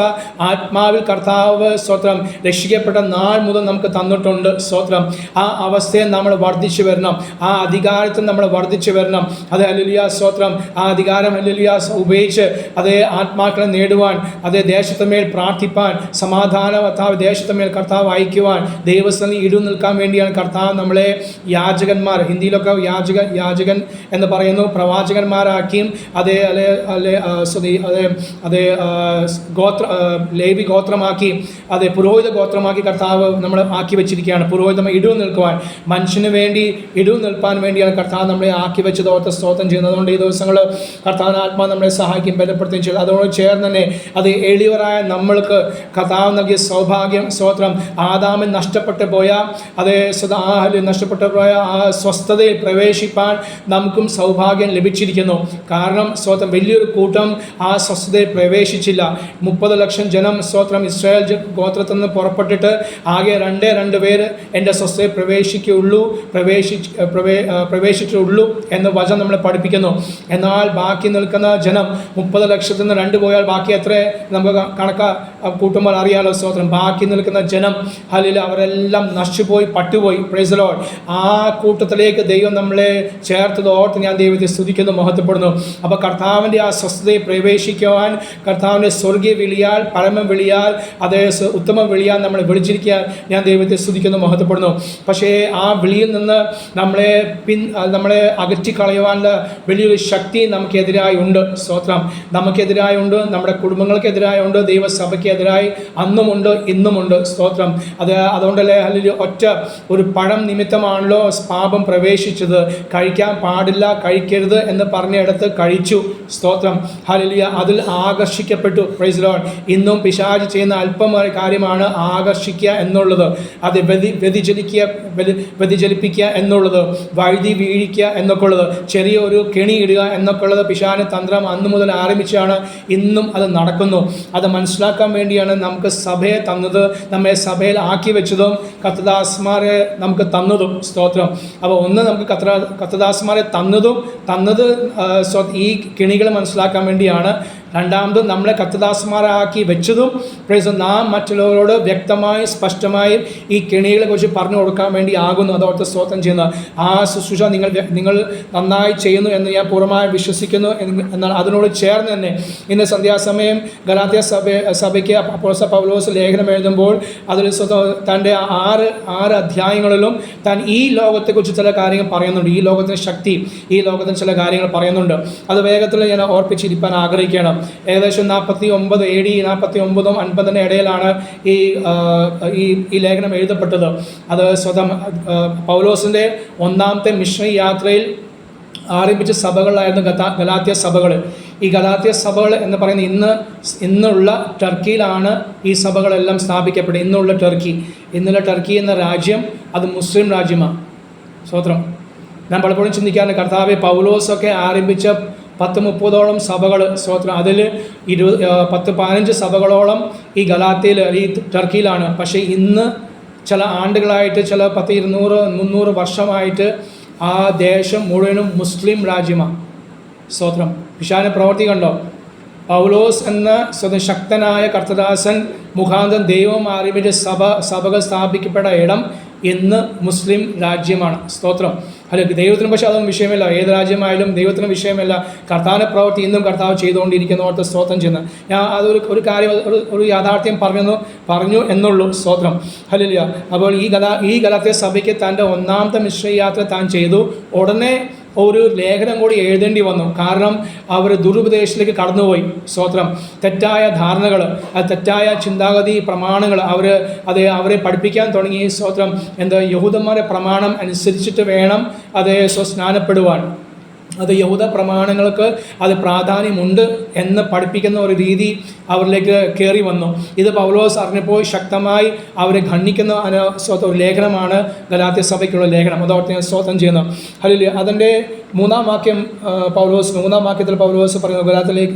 ആത്മാവിൽ കർത്താവ് സ്തോത്രം രക്ഷിക്കപ്പെട്ട നാൾ മുതൽ നമുക്ക് തന്നിട്ടുണ്ട്. സ്തോത്രം. ആ അവസ്ഥയെ നമ്മൾ വർദ്ധിച്ചു വരണം, ആ അധികാരത്തിൽ നമ്മൾ വർദ്ധിച്ചു വരണം. അത് ഹല്ലേലൂയ. സ്തോത്രം. ആ അധികാരം ഹല്ലേലൂയ ഉപയോഗിച്ച് അതേ ആത്മാക്കളെ നേടുവാൻ, അതേ ദേശത്തുമേൽ പ്രാർത്ഥിപ്പാൻ, സമാധാനവത്താവ് ദേശത്തുമേൽ കർത്താവ് അയക്കുവാൻ, ദൈവസ്ഥലി ഇടു നിൽക്കാൻ വേണ്ടിയാണ് കർത്താവ് നമ്മളെ യാചകന്മാർ, ഹിന്ദിയിലൊക്കെ യാചകൻ എന്ന് പറയുന്നു, പ്രവാചകന്മാരാക്കിയും അതേ ലേവി ഗോത്രമാക്കി, അതെ പുരോഹിത ഗോത്രമാക്കി കർത്താവ് നമ്മളെ ആക്കി വെച്ചിരിക്കുകയാണ്. പുരോഹിതം ഇടു നിൽക്കുവാൻ, മനുഷ്യന് വേണ്ടി ഇടു നിൽപ്പാൻ വേണ്ടിയാണ് കർത്താവ് നമ്മളെ ആക്കി വെച്ചത്. ഓർത്ത് സ്തോത്രം ചെയ്യുന്നത്. അതുകൊണ്ട് ഈ ദിവസങ്ങൾ കർത്താവിന് ആത്മാ നമ്മളെ സഹായിക്കും, ബലപ്പെടുത്തുകയും ചെയ്തു. അതോട് ചേർന്ന് തന്നെ അത് എളിയവരായ നമ്മൾക്ക് കർത്താവ് നൽകിയ സൗഭാഗ്യം. സ്തോത്രം. ആദാമിൽ നഷ്ടപ്പെട്ടു പോയ അതേ നഷ്ടപ്പെട്ടു പോയ ആ സ്വസ്ഥതയിൽ പ്രവേശിപ്പാൻ നമുക്കും സൗഭാഗ്യം ലഭിച്ചിരിക്കുന്നു. കാരണം സ്തോത്രം വലിയൊരു കൂട്ടം ആ സ്വസ്ഥതയിൽ പ്രവേശിച്ചില്ല. 30 ലക്ഷം ജനം സ്തോത്രം ഇസ്രായേൽ ഗോത്രത്തിൽ നിന്ന് പുറപ്പെട്ടിട്ട് ആകെ 2 പേര് എൻ്റെ സ്വസ്ഥതയിൽ പ്രവേശിച്ചിട്ടുള്ളൂ എന്ന് വചനം നമ്മളെ പഠിപ്പിക്കുന്നു. എന്നാൽ ബാക്കി നിൽക്കുന്ന ജനം 30 ലക്ഷത്തിൽ നിന്ന് 2 പോയാൽ ബാക്കി എത്ര നമുക്ക് കൂട്ടുമ്പോൾ അറിയാലോ. സ്തോത്രം. ബാക്കി നിൽക്കുന്ന ജനം ഹല്ലേലൂയ അവരെല്ലാം നശിച്ചുപോയി, പട്ടുപോയി. Praise the Lord. ആ കൂട്ടത്തിലേക്ക് ദൈവം നമ്മളെ ചേർത്തത് ഓർത്ത് ഞാൻ ദൈവത്തെ സ്തുതിക്കുന്നു, മഹത്വപ്പെടുന്നു. അപ്പോൾ കർത്താവിൻ്റെ ആ സ്വസ്ഥതയെ പ്രവേശിക്കുവാൻ കർത്താവിൻ്റെ സ്വർഗീയ വിളിയാൽ, പരമ വിളിയാൽ, അതേ ഉത്തമ വിളിയാൽ നമ്മളെ വിളിച്ചിരിക്കാൻ ഞാൻ ദൈവത്തെ സ്തുതിക്കുന്നു, മഹത്വപ്പെടുന്നു. പക്ഷേ ആ വിളിയിൽ നിന്ന് നമ്മളെ അകറ്റിക്കളയുവാനുള്ള വലിയൊരു ശക്തി നമുക്കെതിരായി ഉണ്ട്. സ്തോത്രം. നമുക്കെതിരായി ഉണ്ട്, നമ്മുടെ കുടുംബങ്ങൾക്കെതിരായി ഉണ്ട്, ദൈവസഭയ്ക്കെതിരായി അന്നുമുണ്ട്, ഇന്നുമുണ്ട്. സ്തോത്രം. അതുകൊണ്ടല്ലേ ഹല്ലേലൂയ ഒറ്റ ഒരു പഴം നിമിത്തമാണല്ലോ പാപം പ്രവേശിച്ചത്. കഴിക്കാൻ പാടില്ല, കഴിക്കരുത് എന്ന് പറഞ്ഞിടത്ത് കഴിച്ചു. സ്തോത്രം. ഹല്ലേലൂയ. അതിൽ ആകർഷിക്കപ്പെട്ടു. Praise Lord. ഇന്നും പിശാച് ചെയ്യുന്ന അല്പം കാര്യമാണ് ആകർഷിക്കുക എന്നുള്ളത്. അത് വ്യതിചലിപ്പിക്കുക എന്നുള്ളത്, വഴുതി വീഴിക്കുക എന്നൊക്കെ ഉള്ളത്, ചെറിയൊരു കെണി ഇടുക എന്നൊക്കെ ഉള്ളത് പിശാചിന്റെ തന്ത്രം അന്നു മുതൽ ആരംഭിച്ചാണ്. ഇന്നും അത് നടക്കുന്നു. അത് മനസ്സിലാക്കാൻ വേണ്ടിയാണ് നമുക്ക് സഭയെ തന്നത്, നമ്മെ സഭയിൽ ആക്കി വെച്ചതും കർത്തദാസന്മാരെ നമുക്ക് തന്നതും. സ്തോത്രം. അപ്പോൾ ഒന്ന് നമുക്ക് കർത്തദാസന്മാരെ തന്നത് ഈ കെണികൾ മനസ്സിലാക്കാൻ വേണ്ടിയാണ്. രണ്ടാമത് നമ്മളെ കർത്തദാസന്മാരാക്കി വെച്ചതും നാം മറ്റുള്ളവരോട് വ്യക്തമായി സ്പഷ്ടമായും ഈ കെണികളെ കുറിച്ച് പറഞ്ഞു കൊടുക്കാൻ വേണ്ടി ആകുന്നു. അതോർത്ത് സ്തോത്രം ചെയ്യുന്നത്. ആ ശുശ്രൂഷ നിങ്ങൾ നന്നായി ചെയ്യുന്നു എന്ന് ഞാൻ പൂർണ്ണമായി വിശ്വസിക്കുന്നു. എന്നാൽ അതിനോട് ചേർന്ന് തന്നെ ഇന്ന് സന്ധ്യാസമയം ഗലാത്യ സഭയ്ക്ക് അപ്പോസ്തലൻ പൗലോസ് ലേഖനം എഴുതുമ്പോൾ അതിൽ തൻ്റെ ആറ് അധ്യായങ്ങളിലും താൻ ഈ ലോകത്തെക്കുറിച്ച് ചില കാര്യങ്ങൾ പറയുന്നുണ്ട്. ഈ ലോകത്തിൻ്റെ ശക്തി, ഈ ലോകത്തിന് ചില കാര്യങ്ങൾ പറയുന്നുണ്ട്. അത് വേഗത്തിൽ ഞാൻ ഓർപ്പിച്ചിരിക്കാൻ ആഗ്രഹിക്കണം. ഏകദേശം 49 AD 49 50 ഇടയിലാണ് ഈ ലേഖനം എഴുതപ്പെട്ടത്. അത് പൗലോസിൻ്റെ 1ാമത്തെ മിഷണറി യാത്രയിൽ ആരംഭിച്ച സഭകളായിരുന്നു ഗലാത്യ സഭകൾ. ഈ ഗലാത്യ സഭകൾ എന്ന് പറയുന്ന ഇന്നുള്ള ടർക്കിയിലാണ് ഈ സഭകളെല്ലാം സ്ഥാപിക്കപ്പെട്ടത്. ഇന്നുള്ള ടർക്കി എന്ന രാജ്യം അത് മുസ്ലിം രാജ്യമാണ്. സ്തോത്രം. ഞാൻ പലപ്പോഴും ചിന്തിക്കാറുണ്ട്, കർത്താവെ പൗലോസൊക്കെ ആരംഭിച്ച 10-30ഓളം സഭകൾ. സ്തോത്രം. അതിൽ 10-15 സഭകളോളം ഈ ഗലാത്യയിൽ, ഈ ടർക്കിയിലാണ്. പക്ഷേ ഇന്ന് ചില ആണ്ടുകളായിട്ട്, ചില 100-200-300 വർഷമായിട്ട് ആ ദേശം മുഴുവനും മുസ്ലിം രാജ്യമാണ്. സ്തോത്രം. പിശാചിന്റെ പ്രവൃത്തി കണ്ടോ? പൗലോസ് എന്ന ശക്തനായ കർത്തദാസൻ മുഖാന്തരം ദൈവം ആരംഭിച്ച സഭകൾ സ്ഥാപിക്കപ്പെട്ട ഇടം ഇന്ന് മുസ്ലിം രാജ്യമാണ്. സ്തോത്രം. അല്ല, ദൈവത്തിന് പക്ഷേ അതൊന്നും വിഷയമല്ല. ഏത് രാജ്യമായാലും ദൈവത്തിന് വിഷയമല്ല. കർത്താവിൻ്റെ പ്രവൃത്തി ഇന്നും കർത്താവ് ചെയ്തുകൊണ്ടിരിക്കുന്ന ഓർത്ത് സ്തോത്രം ചെയ്യുന്നത്. ഞാൻ ഒരു കാര്യം ഒരു യാഥാർത്ഥ്യം പറഞ്ഞു എന്നുള്ളൂ. സ്തോത്രം. ഹല്ലേലൂയ. അപ്പോൾ ഈ ഗലാത്യ സഭയ്ക്ക് തൻ്റെ ഒന്നാമത്തെ മിശ്ര യാത്ര താൻ ചെയ്തു. ഉടനെ ഒരു ലേഖനം കൂടി എഴുതേണ്ടി വന്നു. കാരണം അവർ ദുരുപദേശത്തിലേക്ക് കടന്നുപോയി. സ്തോത്രം. തെറ്റായ ധാരണകൾ, തെറ്റായ ചിന്താഗതി പ്രമാണങ്ങൾ അവരെ പഠിപ്പിക്കാൻ തുടങ്ങി. സ്തോത്രം. യഹൂദന്മാരുടെ പ്രമാണം അനുസരിച്ചിട്ട് വേണം സ്നാനപ്പെടുവാൻ. അത് യഹൂദ പ്രമാണങ്ങൾക്ക് അത് പ്രാധാന്യമുണ്ട് എന്ന് പഠിപ്പിക്കുന്ന ഒരു രീതി അവരിലേക്ക് കയറി വന്നു. ഇത് പൗലോസ് അറിഞ്ഞപ്പോൾ ശക്തമായി അവരെ ഖണ്ഡിക്കുന്ന ഒരു ലേഖനമാണ് ഗലാത്യ സഭയ്ക്കുള്ള ലേഖനം. അതോർത്ത് ഞാൻ സ്തോത്രം ചെയ്യുന്നു. ഹല്ലേലൂയ. അതിൻ്റെ മൂന്നാം വാക്യത്തിൽ പൗലോസ് പറയുന്നു,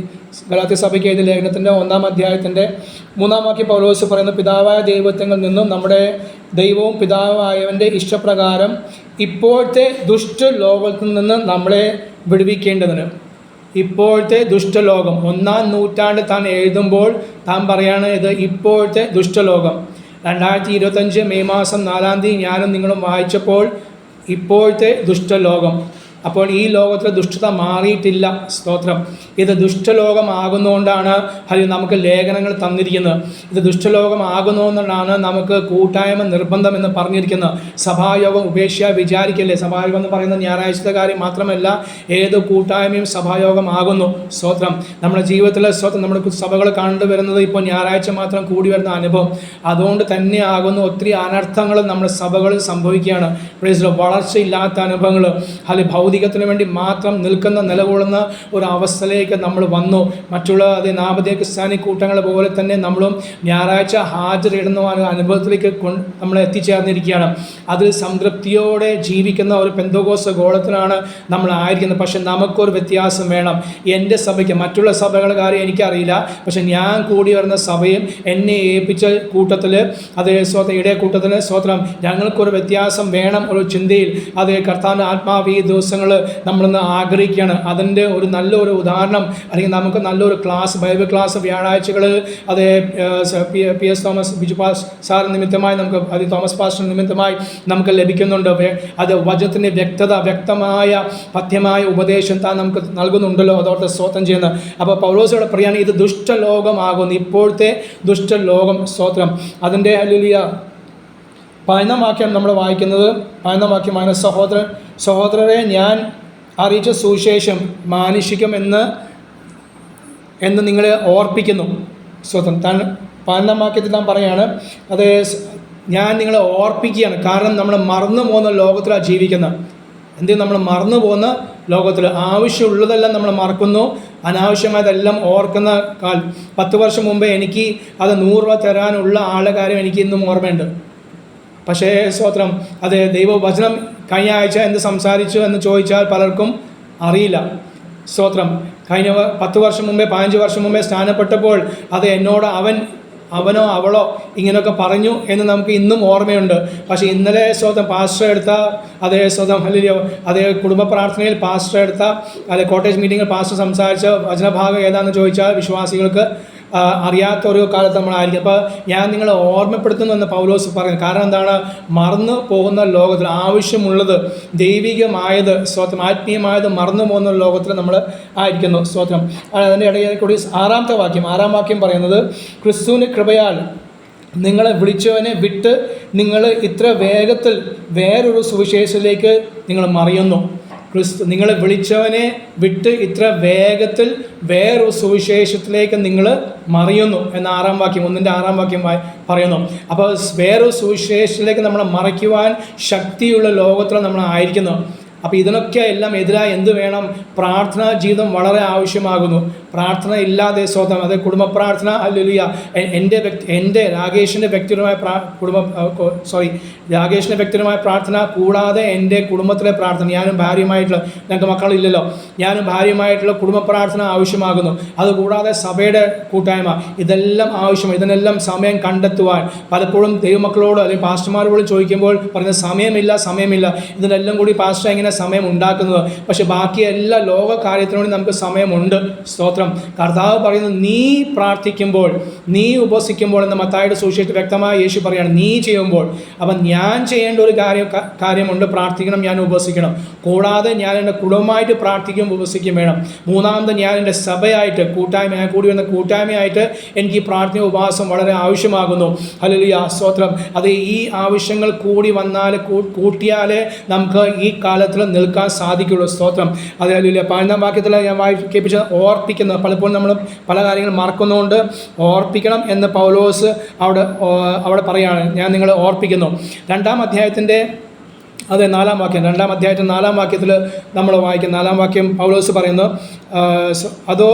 ഗലാത്യ സഭയ്ക്ക് എഴുതിയ ലേഖനത്തിൻ്റെ 1-ാം അധ്യായത്തിൻ്റെ 3-ാം വാക്യം പൗലോസ് പറയുന്നു, പിതാവായ ദൈവത്തിൽ നിന്നും നമ്മുടെ ദൈവവും പിതാവായവൻ്റെ ഇഷ്ടപ്രകാരം ഇപ്പോഴത്തെ ദുഷ്ടലോകത്തിൽ നിന്ന് നമ്മളെ വിടുവിക്കേണ്ടതിന്. ഇപ്പോഴത്തെ ദുഷ്ടലോകം 1-ാം നൂറ്റാണ്ട് താൻ എഴുതുമ്പോൾ താൻ പറയാണ്, ഇത് ഇപ്പോഴത്തെ ദുഷ്ടലോകം. 2025 മെയ് മാസം 4-ാം തീയതി ഞാനും നിങ്ങളും വായിച്ചപ്പോൾ ഇപ്പോഴത്തെ ദുഷ്ടലോകം. അപ്പോൾ ഈ ലോകത്തിലെ ദുഷ്ടത മാറിയിട്ടില്ല. സ്തോത്രം. ഇത് ദുഷ്ടലോകമാകുന്നതുകൊണ്ടാണ് നമുക്ക് ലേഖനങ്ങൾ തന്നിരിക്കുന്നത്. ഇത് ദുഷ്ടലോകമാകുന്നതുകൊണ്ടാണ് നമുക്ക് കൂട്ടായ്മ നിർബന്ധമെന്ന് പറഞ്ഞിരിക്കുന്നത്. സഭായോഗം വിചാരിക്കല്ലേ. സഭായോഗം എന്ന് പറയുന്നത് ഞായറാഴ്ചത്തെ കാര്യം മാത്രമല്ല, ഏത് കൂട്ടായ്മയും സഭായോഗമാകുന്നു. സ്തോത്രം. നമ്മുടെ ജീവിതത്തിലെ നമ്മുടെ സഭകൾ കണ്ടുവരുന്നത് ഇപ്പോൾ ഞായറാഴ്ച മാത്രം കൂടി വരുന്ന അനുഭവം. അതുകൊണ്ട് തന്നെ ആകുന്നു ഒത്തിരി അനർത്ഥങ്ങൾ നമ്മുടെ സഭകളിൽ സംഭവിക്കുകയാണ്. വളർച്ചയില്ലാത്ത അനുഭവങ്ങൾ, ഭൗതികത്തിന് വേണ്ടി മാത്രം നിലകൊള്ളുന്ന ഒരു അവസ്ഥയിലേക്ക് നമ്മൾ വന്നു. മറ്റുള്ള നാമധേയ ക്രിസ്ത്യാനി കൂട്ടങ്ങൾ പോലെ തന്നെ നമ്മളും ഞായറാഴ്ച ഹാജരിടുന്ന അനുഭവത്തിലേക്ക് നമ്മൾ എത്തിച്ചേർന്നിരിക്കുകയാണ്. അതിൽ സംതൃപ്തിയോടെ ജീവിക്കുന്ന ഒരു പെന്തോക്കോസ്ത് ഗോളത്തിലാണ് നമ്മൾ ആയിരിക്കുന്നത്. പക്ഷെ നമുക്കൊരു വ്യത്യാസം വേണം. എൻ്റെ സഭയ്ക്ക്, മറ്റുള്ള സഭകളുടെ കാര്യം എനിക്കറിയില്ല, പക്ഷെ ഞാൻ കൂടി വരുന്ന സഭയും എന്നെ ഏൽപ്പിച്ച കൂട്ടത്തിൽ ഇടയ കൂട്ടത്തിൽ സ്തോത്രം, ഞങ്ങൾക്കൊരു വ്യത്യാസം വേണം. ഒരു ചിന്തയിൽ കർത്താവിൻ്റെ ആത്മാവ് ഈ ദിവസങ്ങൾ നമ്മളൊന്ന് ആഗ്രഹിക്കുകയാണ്. അതിൻ്റെ ഒരു നല്ലൊരു ഉദാഹരണം, അല്ലെങ്കിൽ നമുക്ക് നല്ലൊരു ക്ലാസ്, ബൈബിൾ ക്ലാസ് വ്യാഴാഴ്ചകൾ PS തോമസ് ബിജു സാർ നിമിത്തമായി നമുക്ക് തോമസ് പാസ്റ്റർ നിമിത്തമായി നമുക്ക് ലഭിക്കുന്നുണ്ട്. അത് വചനത്തിൻ്റെ വ്യക്തമായ പഥ്യമായ ഉപദേശം താൻ നമുക്ക് നൽകുന്നുണ്ടല്ലോ. അതോർത്ത് സ്തോത്രം ചെയ്യുന്നത്. അപ്പോൾ പൗലോസോടെ പറയുകയാണ്, ഇത് ദുഷ്ടലോകമാകുന്നു, ഇപ്പോഴത്തെ ദുഷ്ടലോകം. സ്തോത്രം. അതിൻ്റെ ഹല്ലേലൂയ 15-ാം വാക്യം നമ്മൾ വായിക്കുന്നത്. 15-ാം വാക്യമാണ്, സഹോദരരെ ഞാൻ അറിയിച്ച സുവിശേഷം മാനുഷികമെന്ന് നിങ്ങളെ ഓർപ്പിക്കുന്നു. സ്വതം 15-ാം വാക്യത്തിൽ നാം പറയാണ്, അത് ഞാൻ നിങ്ങളെ ഓർപ്പിക്കുകയാണ്. കാരണം നമ്മൾ മറന്നു പോകുന്ന ലോകത്തിലാണ് ജീവിക്കുന്നത്. നമ്മൾ മറന്നു പോകുന്ന ലോകത്തിൽ ആവശ്യമുള്ളതെല്ലാം നമ്മൾ മറക്കുന്നു, അനാവശ്യമായതെല്ലാം ഓർക്കുന്ന 10 വർഷം മുമ്പേ എനിക്ക് അത് 100 രൂപ തരാനുള്ള ആളുടെ കാര്യം എനിക്ക് ഇന്നും ഓർമ്മയുണ്ട്. പക്ഷേ സ്തോത്രം, ദൈവവചനം കഴിഞ്ഞ ആഴ്ച എന്ത് സംസാരിച്ചു എന്ന് ചോദിച്ചാൽ പലർക്കും അറിയില്ല. സ്തോത്രം. കഴിഞ്ഞ 10 വർഷം മുമ്പേ 15 വർഷം മുമ്പേ സ്നാനപ്പെട്ടപ്പോൾ എന്നോട് അവനോ അവളോ ഇങ്ങനെയൊക്കെ പറഞ്ഞു എന്ന് നമുക്ക് ഇന്നും ഓർമ്മയുണ്ട്. പക്ഷേ ഇന്നലെ സ്തോത്രം പാസ്റ്റർ എടുത്ത സ്തോത്രം ഹല്ലേലൂയ കുടുംബ പ്രാർത്ഥനയിൽ പാസ്റ്റർ എടുത്ത കോട്ടേജ് മീറ്റിങ്ങിൽ പാസ്റ്റർ സംസാരിച്ച വചനഭാഗം ഏതാണെന്ന് ചോദിച്ചാൽ വിശ്വാസികൾക്ക് അറിയാത്തൊരു കാലത്ത് നമ്മളായിരിക്കും. അപ്പോൾ ഞാൻ നിങ്ങളെ ഓർമ്മപ്പെടുത്തുന്നു എന്ന് പൗലോസ് പറയുന്നു. കാരണം എന്താണ്? മറന്നു പോകുന്ന ലോകത്തിൽ ആവശ്യമുള്ളത് ദൈവികമായത്, സ്തോത്രം, ആത്മീയമായത് മറന്നു പോകുന്ന ലോകത്തിൽ നമ്മൾ ആയിരിക്കുന്നു. സ്തോത്രം. അതിൻ്റെ ഇടയിൽ കൂടി 6-ാം വാക്യം പറയുന്നത്, ക്രിസ്തുവിൻ്റെ കൃപയാൽ നിങ്ങളെ വിളിച്ചവനെ വിട്ട് നിങ്ങൾ ഇത്ര വേഗത്തിൽ വേറൊരു സുവിശേഷത്തിലേക്ക് നിങ്ങൾ മറിയുന്നു. നിങ്ങളെ വിളിച്ചവനെ വിട്ട് ഇത്ര വേഗത്തിൽ വേറൊരു സുവിശേഷത്തിലേക്ക് നിങ്ങൾ മറിയുന്നു എന്ന് 6-ാം വാക്യം 1-ന്റെ 6-ാം വാക്യം പറയുന്നു. അപ്പോൾ വേറൊരു സുവിശേഷത്തിലേക്ക് നമ്മളെ മറയ്ക്കുവാൻ ശക്തിയുള്ള ലോകത്തിൽ നമ്മൾ ആയിരിക്കുന്നു. അപ്പോൾ ഇതിനൊക്കെ എല്ലാം എതിരായി എന്ത് വേണം? പ്രാർത്ഥനാ ജീവിതം വളരെ ആവശ്യമാകുന്നു. പ്രാർത്ഥന ഇല്ലാതെ സ്വന്തം കുടുംബ പ്രാർത്ഥന ഹല്ലേലൂയ. എൻ്റെ രാകേഷിൻ്റെ വ്യക്തിപരമായ രാകേഷിൻ്റെ വ്യക്തിപരമായ പ്രാർത്ഥന കൂടാതെ എൻ്റെ കുടുംബത്തിലെ പ്രാർത്ഥന, ഞാനും ഭാര്യയുമായിട്ടുള്ള, ഞങ്ങൾക്ക് മക്കളില്ലല്ലോ, ഞാനും ഭാര്യയുമായിട്ടുള്ള കുടുംബ പ്രാർത്ഥന ആവശ്യമാകുന്നു. അതുകൂടാതെ സഭയുടെ കൂട്ടായ്മ, ഇതെല്ലാം ആവശ്യമാണ്. ഇതിനെല്ലാം സമയം കണ്ടെത്തുവാൻ പലപ്പോഴും ദൈവമക്കളോട് അല്ലെങ്കിൽ പാസ്റ്റർമാരോട് ചോദിക്കുമ്പോൾ പറയുന്ന സമയമില്ല. ഇതിനെല്ലാം കൂടി പാസ്റ്റർ എങ്ങനെ സമയം ഉണ്ടാക്കുന്നത്. പക്ഷെ ബാക്കി എല്ലാ ലോക കാര്യത്തിനോടും നമുക്ക് സമയമുണ്ട്. സ്തോത്രം. കർത്താവ് പറയുന്നത് നീ പ്രാർത്ഥിക്കുമ്പോൾ, നീ ഉപവസിക്കുമ്പോൾ എന്ന് മത്തായിയുടെ സുവിശേഷത്തിൽ വ്യക്തമായി യേശു പറയുകയാണ്, നീ ചെയ്യുമ്പോൾ. അപ്പം ഞാൻ ചെയ്യേണ്ട ഒരു കാര്യമുണ്ട്, പ്രാർത്ഥിക്കണം, ഞാൻ ഉപവസിക്കണം. കൂടാതെ ഞാൻ എൻ്റെ കുടുംബമായിട്ട് പ്രാർത്ഥിക്കും, ഉപവസിക്കും വേണം. മൂന്നാമത് ഞാൻ എൻ്റെ സഭയായിട്ട് കൂടി വന്ന കൂട്ടായ്മയായിട്ട് എനിക്ക് പ്രാർത്ഥന ഉപവാസം വളരെ ആവശ്യമാകുന്നു. ഹല്ലേലൂയ, സ്തോത്രം. അത് ഈ ആവശ്യങ്ങൾ കൂടി വന്നാൽ കൂട്ടിയാലേ നമുക്ക് ഈ കാലത്തിൽ നിൽക്കാൻ സാധിക്കുള്ളൂ. സ്തോത്രം. അത് ഹല്ലേലൂയ. 15 വാക്യത്തിൽ ഞാൻ കേൾപ്പിച്ച ഓർപ്പിക്കുന്നത്, പലപ്പോഴും നമ്മൾ പല കാര്യങ്ങൾ മറക്കുന്നതുകൊണ്ട് ഓർപ്പിക്കണം എന്ന് പൗലോസ് അവിടെ പറയുകയാണ്. ഞാൻ നിങ്ങളെ ഓർപ്പിക്കുന്നു. 2-ാം അധ്യായത്തിൻ്റെ 4-ാം വാക്യം, 2-ാം അധ്യായത്തിൽ 4-ാം വാക്യത്തിൽ നമ്മൾ വായിക്കും. 4-ാം വാക്യം പൗലോസ് പറയുന്നു, അതോ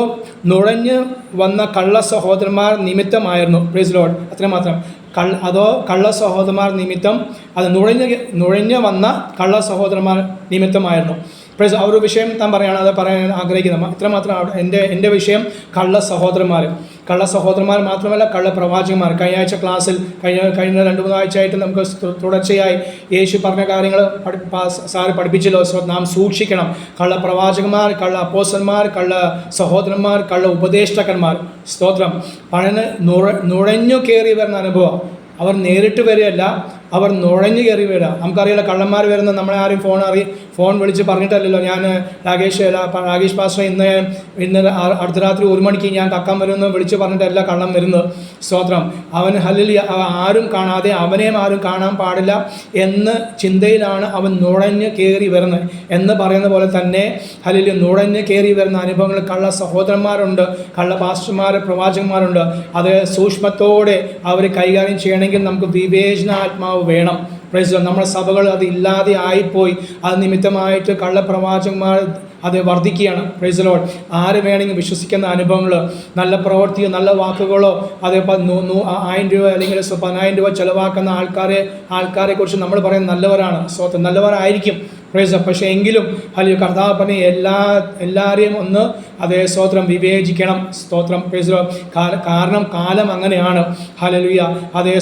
നുഴഞ്ഞ് വന്ന കള്ള സഹോദരന്മാർ നിമിത്തമായിരുന്നു. Praise Lord. അത്രയും മാത്രം. അതോ കള്ള സഹോദരന്മാർ നിമിത്തം, അത് നുഴഞ്ഞ് വന്ന കള്ള സഹോദരന്മാർ നിമിത്തമായിരുന്നു. പ്രൈസ്. ആ ഒരു വിഷയം താൻ പറയുകയാണ്, അത് പറയാൻ ആഗ്രഹിക്കുന്നത്. ഇത്രമാത്രം എൻ്റെ വിഷയം കള്ള സഹോദരന്മാർ മാത്രമല്ല, കള്ള പ്രവാചകന്മാർ. കഴിഞ്ഞ ആഴ്ച ക്ലാസ്സിൽ കഴിഞ്ഞ 2-3 ആഴ്ചയായിട്ട് നമുക്ക് തുടർച്ചയായി യേശു പറഞ്ഞ കാര്യങ്ങൾ സാറ് പഠിപ്പിച്ചല്ലോ. നാം സൂക്ഷിക്കണം. കള്ള പ്രവാചകന്മാർ, കള്ള അപ്പോസ്തലന്മാർ, കള്ള സഹോദരന്മാർ, കള്ള ഉപദേഷ്ടാക്കന്മാർ. സ്തോത്രം. നുഴഞ്ഞു കയറി വരുന്ന അനുഭവം. അവർ നേരിട്ട് വരികയല്ല, അവർ നുഴഞ്ഞു കയറി വരിക. നമുക്കറിയില്ല, കള്ളന്മാർ വരുന്ന നമ്മളെ ആരും ഫോൺ വിളിച്ച് പറഞ്ഞിട്ടല്ലല്ലോ. ഞാൻ രാകേഷ് പാസ്റ്റർ ഇന്ന് അർദ്ധരാത്രി 1 മണിക്ക് ഞാൻ കക്കാൻ വരുമെന്ന് വിളിച്ച് പറഞ്ഞിട്ടല്ല കള്ളം വരുന്നത്. സ്തോത്രം. അവൻ ഹല്ലേലൂയ, ആരും കാണാതെ അവനെയും ആരും കാണാൻ പാടില്ല എന്ന ചിന്തയിലാണ് അവൻ നുഴഞ്ഞ് കയറി വരുന്നത് എന്ന് പറയുന്ന പോലെ തന്നെ ഹല്ലേലൂയ, നുഴഞ്ഞ് കയറി വരുന്ന അനുഭവങ്ങൾ കള്ള സഹോദരന്മാരുണ്ട്, കള്ള പാസ്റ്റർമാർ, പ്രവാചകന്മാരുണ്ട്. അത് സൂക്ഷ്മത്തോടെ അവർ കൈകാര്യം ചെയ്യണമെങ്കിൽ നമുക്ക് വിവേചനാത്മാവ് വേണം. പ്രൈസ്. നമ്മുടെ സഭകൾ അത് ഇല്ലാതെ ആയിപ്പോയി. അത് നിമിത്തമായിട്ട് കള്ളപ്രവാചകന്മാർ അത് വർദ്ധിക്കുകയാണ്. Praise Lord. ആര് വേണമെങ്കിൽ വിശ്വസിക്കുന്ന അനുഭവങ്ങൾ, നല്ല പ്രവൃത്തിയോ നല്ല വാക്കുകളോ, അതേപോലെ 1000 രൂപ അല്ലെങ്കിൽ 10,000 രൂപ ചിലവാക്കുന്ന ആൾക്കാരെ കുറിച്ച് നമ്മൾ പറയുന്നത് നല്ലവരാണ്. സ്വന്തം നല്ലവരായിരിക്കും. പ്രൈസ്. പക്ഷേ എങ്കിലും ഹല്ലേലൂയ, കർത്താവ് പറഞ്ഞ എല്ലാവരെയും ഒന്ന് അതേ സ്തോത്രം വിവേചിക്കണം. സ്തോത്രം. പ്രൈസ്. കാരണം കാലം അങ്ങനെയാണ്. ഹല്ലേലൂയ. അതേ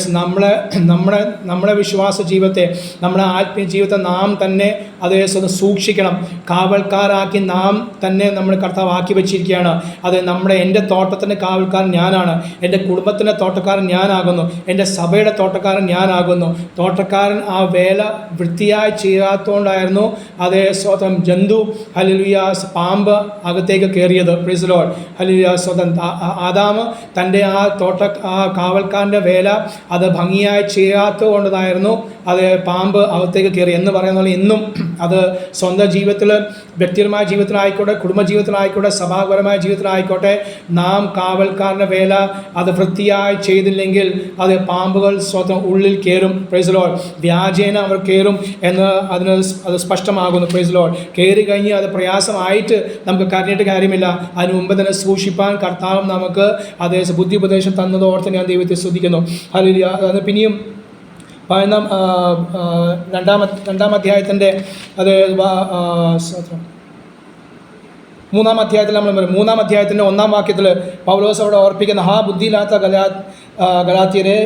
നമ്മുടെ വിശ്വാസ ജീവിതത്തെ, നമ്മുടെ ആത്മീയ ജീവിതത്തെ നാം തന്നെ അതേ സൂക്ഷിക്കണം. കാവൽക്കാരാക്കി നാം തന്നെ നമ്മൾ കർത്താവ് ആക്കി വെച്ചിരിക്കുകയാണ്. അത് എൻ്റെ തോട്ടത്തിൻ്റെ കാവൽക്കാരൻ ഞാനാണ്. എൻ്റെ കുടുംബത്തിൻ്റെ തോട്ടക്കാരൻ ഞാനാകുന്നു. എൻ്റെ സഭയുടെ തോട്ടക്കാരൻ ഞാനാകുന്നു. തോട്ടക്കാരൻ ആ വേല വൃത്തിയായി ചെയ്യാത്തതുകൊണ്ടായിരുന്നു അതേ സ്വതം ജന്തു ഹല്ലേലൂയ പാമ്പ് അകത്തേക്ക് കയറിയത്. Praise Lord. ഹല്ലേലൂയ. സ്വതം ആദാമ് തൻ്റെ ആ കാവൽക്കാരൻ്റെ വേല അത് ഭംഗിയായി ചെയ്യാത്തത് കൊണ്ടതായിരുന്നു അത് പാമ്പ് അകത്തേക്ക് കയറി എന്ന് പറയുന്ന പോലെ ഇന്നും അത് സ്വന്തം ജീവിതത്തിൽ, വ്യക്തിപരമായ ജീവിതത്തിലായിക്കോട്ടെ, കുടുംബ ജീവിതത്തിലായിക്കോട്ടെ, സഭാപരമായ ജീവിതത്തിലായിക്കോട്ടെ, നാം കാവൽക്കാരൻ്റെ വേല അത് വൃത്തിയായി ചെയ്തില്ലെങ്കിൽ അത് പാമ്പുകൾ സ്വന്തം ഉള്ളിൽ കയറും. Praise Lord. വ്യാജേന അവർ കയറും എന്ന് അത് സ്പഷ്ടമാകുന്നു. Praise Lord. കയറി കഴിഞ്ഞ് അത് പ്രയാസമായിട്ട് നമുക്ക് കരഞ്ഞിട്ട് കാര്യമില്ല. അതിന് മുമ്പ് തന്നെ സൂക്ഷിപ്പാൻ കർത്താവ് നമുക്ക് അതേ ബുദ്ധി ഉപദേശം തന്നതോർത്ത് ഞാൻ ദൈവത്തെ സ്തുതിക്കുന്നു. ഹല്ലേലൂയ. അത് പിന്നെയും 2-ാം അധ്യായത്തിൻ്റെ അത് 3-ാം അധ്യായത്തിൽ നമ്മൾ 3-ാം അധ്യായത്തിൻ്റെ 1-ാം വാക്യത്തിൽ പൗലോസ് അവിടെ ഓർപ്പിക്കുന്ന, ബുദ്ധിയില്ലാത്ത ഗലാത്യരെ,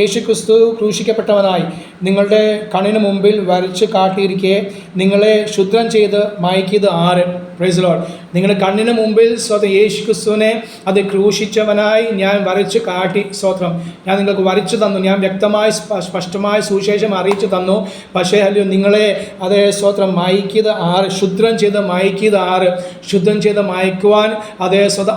യേശുക്രിസ്തു ക്രൂശിക്കപ്പെട്ടവനായി നിങ്ങളുടെ കണ്ണിന് മുമ്പിൽ വരച്ച് കാട്ടിയിരിക്കെ നിങ്ങളെ ശുദ്രം ചെയ്ത് മയക്കിയത് ആര്? Praise Lord. നിങ്ങളുടെ കണ്ണിന് മുമ്പിൽ സ്വതം യേശുക്രിസ്തുവിനെ അത് ക്രൂശിച്ചവനായി ഞാൻ വരച്ച് കാട്ടി. സ്തോത്രം. ഞാൻ നിങ്ങൾക്ക് വരച്ചു തന്നു. ഞാൻ വ്യക്തമായി സ്പഷ്ടമായി സുവിശേഷം അറിയിച്ചു തന്നു. പക്ഷേ അല്ലയോ നിങ്ങളെ അതേ സ്തോത്രം മയക്കിയത് ആര്? ശുദ്രം ചെയ്ത് മയക്കിയത് ആര്? ശുദ്ധം ചെയ്ത് മയക്കുവാൻ അതേ സ്വതം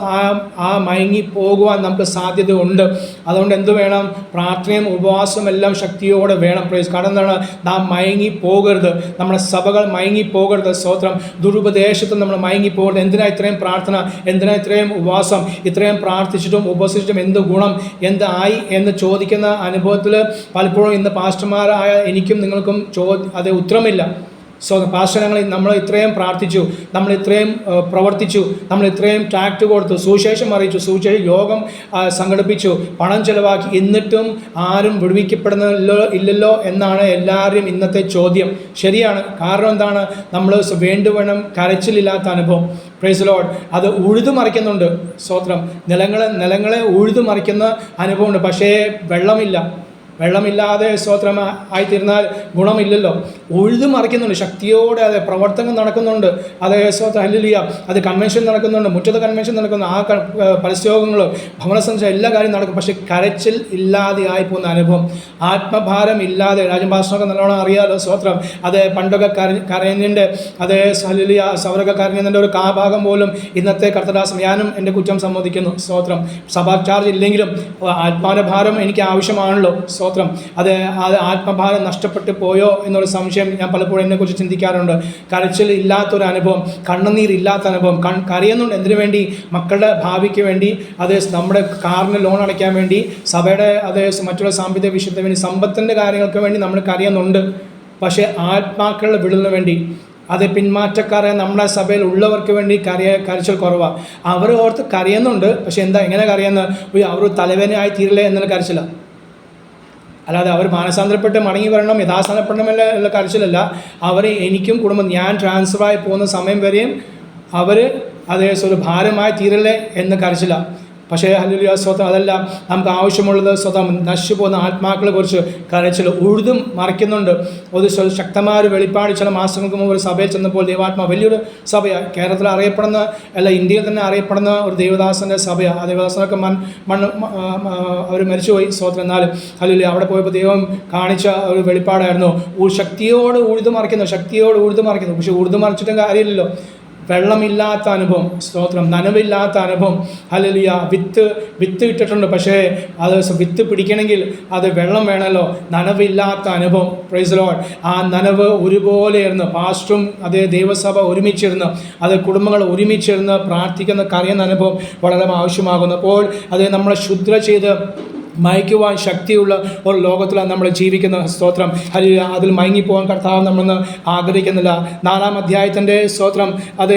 ആ മയങ്ങി പോകുവാൻ നമുക്ക് സാധ്യത ഉണ്ട്. അതുകൊണ്ട് എന്ത് വേണം? പ്രാർത്ഥനയും ഉപവാസവും എല്ലാം ശക്തിയോടെ വേണം. പ്രൈസ്. കാരണം എന്താണ്? നാം മയങ്ങി പോകരുത്. നമ്മുടെ സഭകൾ മയങ്ങി പോകരുത്. സ്തോത്രം. ദുരുപദേശത്തിൽ നമ്മൾ മയങ്ങി പോകരുത്. എന്തിനാ ഇത്രയും പ്രാർത്ഥന? എന്തിനാ ഇത്രയും ഉപവാസം? ഇത്രയും പ്രാർത്ഥിച്ചിട്ടും ഉപവസിച്ചിട്ടും എന്ത് ഗുണം, എന്തായി എന്ന് ചോദിക്കുന്ന അനുഭവത്തിൽ പലപ്പോഴും ഇന്ന് പാസ്റ്റർമാരായ എനിക്കും നിങ്ങൾക്കും അത് ഉത്തരമില്ല. പാസ്റ്റർ, നമ്മൾ ഇത്രയും പ്രാർത്ഥിച്ചു, നമ്മൾ ഇത്രയും പ്രവർത്തിച്ചു, നമ്മൾ ഇത്രയും ട്രാക്ട് കൊടുത്തു, സുവിശേഷം അറിയിച്ചു, സുവിശേഷ യോഗം സംഘടിപ്പിച്ചു, പണം ചെലവാക്കി, എന്നിട്ടും ആരും ഇല്ലല്ലോ എന്നാണ് എല്ലാവരും ഇന്നത്തെ ചോദ്യം. ശരിയാണ്. കാരണം എന്താണ്? നമ്മൾ വേണ്ടുവണ്ണം കരച്ചിലില്ലാത്ത അനുഭവം. Praise Lord. അത് ഉഴുതുമറിക്കുന്നുണ്ട്. സ്തോത്രം. നിലങ്ങളെ ഉഴുതുമറിക്കുന്ന അനുഭവമുണ്ട്. പക്ഷേ വെള്ളമില്ലാതെ സ്തോത്രം ആയിത്തീർന്നാൽ ഗുണമില്ലല്ലോ. ഉഴുതു മറിക്കുന്നുണ്ട്, ശക്തിയോടെ അത് പ്രവർത്തനം നടക്കുന്നുണ്ട്. അതേ സ്വത്ത് ഹല്ലേലൂയ, അത് കൺവെൻഷൻ നടക്കുന്നുണ്ട്, മുറ്റത്ത് കൺവെൻഷൻ നടക്കുന്നു, ആ പരസ്യയോഗങ്ങൾ, ഭവന സംഘം എല്ലാ കാര്യം നടക്കും. പക്ഷേ കരച്ചിൽ ഇല്ലാതെ ആയിപ്പോകുന്ന അനുഭവം, ആത്മഭാരം ഇല്ലാതെ. രാജഭാഷണമൊക്കെ നല്ലോണം അറിയാലോ, സ്വത്രം. അത് പണ്ടൊക്കെ കരഞ്ഞിൻ്റെ അതേ ഹല്ലേലൂയ സൗരൊക്കെ കരഞ്ഞതിൻ്റെ ഒരു കാഭാഗം പോലും ഇന്നത്തെ കർത്തദാസം, ഞാനും എൻ്റെ കുറ്റം സമ്മതിക്കുന്നു, സ്തോത്രം. സഭാ ചാർജ് ഇല്ലെങ്കിലും ആത്മാനഭാരം എനിക്ക് ആവശ്യമാണല്ലോ, സ്തോത്രം. അത് ആത്മഭാരം നഷ്ടപ്പെട്ടു പോയോ എന്നൊരു സംശയം ഞാൻ പലപ്പോഴും എന്നെക്കുറിച്ച് ചിന്തിക്കാറുണ്ട്. കരച്ചിൽ ഇല്ലാത്തൊരു അനുഭവം, കണ്ണുനീരില്ലാത്ത അനുഭവം. കരയുന്നുണ്ട് എന്തിനു വേണ്ടി? മക്കളുടെ ഭാവിക്ക് വേണ്ടി, അത് നമ്മുടെ കാറിന് ലോൺ അടയ്ക്കാൻ വേണ്ടി, സഭയുടെ അത് മറ്റുള്ള സാമ്പത്തിക വിഷയത്തിന് വേണ്ടി, സമ്പത്തിൻ്റെ കാര്യങ്ങൾക്ക് വേണ്ടി നമ്മൾ കരയുന്നുണ്ട്. പക്ഷേ ആത്മാക്കളുടെ വിടുതലിന് വേണ്ടി, അത് പിന്മാറ്റക്കാരെ നമ്മുടെ സഭയിൽ ഉള്ളവർക്ക് വേണ്ടി കരച്ചിൽ കുറവാണ്. അവർ ഓർത്ത് കരയുന്നുണ്ട്. പക്ഷെ എന്താ, എങ്ങനെ കരയുന്നത്? അവർ തലവേദനയായി തീരില്ലേ എന്നുള്ള കരച്ചില. അല്ലാതെ അവർ മാനസാന്തരപ്പെട്ട് മടങ്ങി വരണം, യഥാസ്ഥാനപ്പെടണമെന്നുള്ള കരച്ചിലല്ല. അവർ എനിക്കും കുടുംബം, ഞാൻ ട്രാൻസ്ഫറായി പോകുന്ന സമയം വരെയും അവർ അതേ ഒരു ഭാരമായി തീരല്ലേ എന്ന് കരച്ചില. പക്ഷേ ഹല്ലേലൂയ സ്വതം അതല്ല നമുക്ക് ആവശ്യമുള്ളത്. സ്വതം നശിച്ചു പോകുന്ന ആത്മാക്കളെ കുറിച്ച് കരച്ചിൽ ഉഴുതും മറിക്കുന്നുണ്ട്. ഒരു ശക്തമായ ഒരു വെളിപ്പാട് ചില മാസങ്ങൾക്ക് മുമ്പ് ഒരു സഭയിൽ ചെന്നപ്പോൾ, ദൈവാത്മാ വലിയൊരു സഭയാണ്, കേരളത്തിൽ അറിയപ്പെടുന്ന അല്ല ഇന്ത്യയിൽ തന്നെ അറിയപ്പെടുന്ന ഒരു ദേവദാസൻ്റെ സഭയാണ്. ആ ദേവദാസനൊക്കെ അവർ മരിച്ചുപോയി, സ്വതം. എന്നാലും ഹല്ലേലൂയ അവിടെ പോയപ്പോൾ ദൈവം കാണിച്ച ഒരു വെളിപ്പാടായിരുന്നു. ശക്തിയോട് ഉഴുതു മറിക്കുന്നു. പക്ഷെ ഉഴുതു മറിച്ചിട്ടും കാര്യമില്ലല്ലോ. വെള്ളമില്ലാത്ത അനുഭവം, സ്തോത്രം. നനവില്ലാത്ത അനുഭവം, ഹല്ലേലൂയ. വിത്ത് ഇട്ടിട്ടുണ്ട്, പക്ഷേ അത് വിത്ത് പിടിക്കണമെങ്കിൽ അത് വെള്ളം വേണമല്ലോ. നനവില്ലാത്ത അനുഭവം, പ്രൈസ് ലോർഡ്. ആ നനവ് ഒരുപോലെയിരുന്ന് പാസ്റ്ററും അതേ ദൈവസഭ ഒരുമിച്ചിരുന്ന്, അത് കുടുംബങ്ങൾ ഒരുമിച്ചിരുന്ന് പ്രാർത്ഥിക്കുന്ന കരയുന്ന അനുഭവം വളരെ ആവശ്യമാകുന്നു. അപ്പോൾ അത് നമ്മളെ ശുദ്ധ ചെയ്ത് മയക്കുവാൻ ശക്തിയുള്ള ഒരു ലോകത്തിലാണ് നമ്മൾ ജീവിക്കുന്ന, സ്തോത്രം. ഹല്ലേലൂയ. അതിൽ മയങ്ങിപ്പോകാൻ കർത്താവ് നമ്മളൊന്ന് ആഗ്രഹിക്കുന്നില്ല. 4-ാം അധ്യായത്തിൻ്റെ സ്തോത്രം, അത്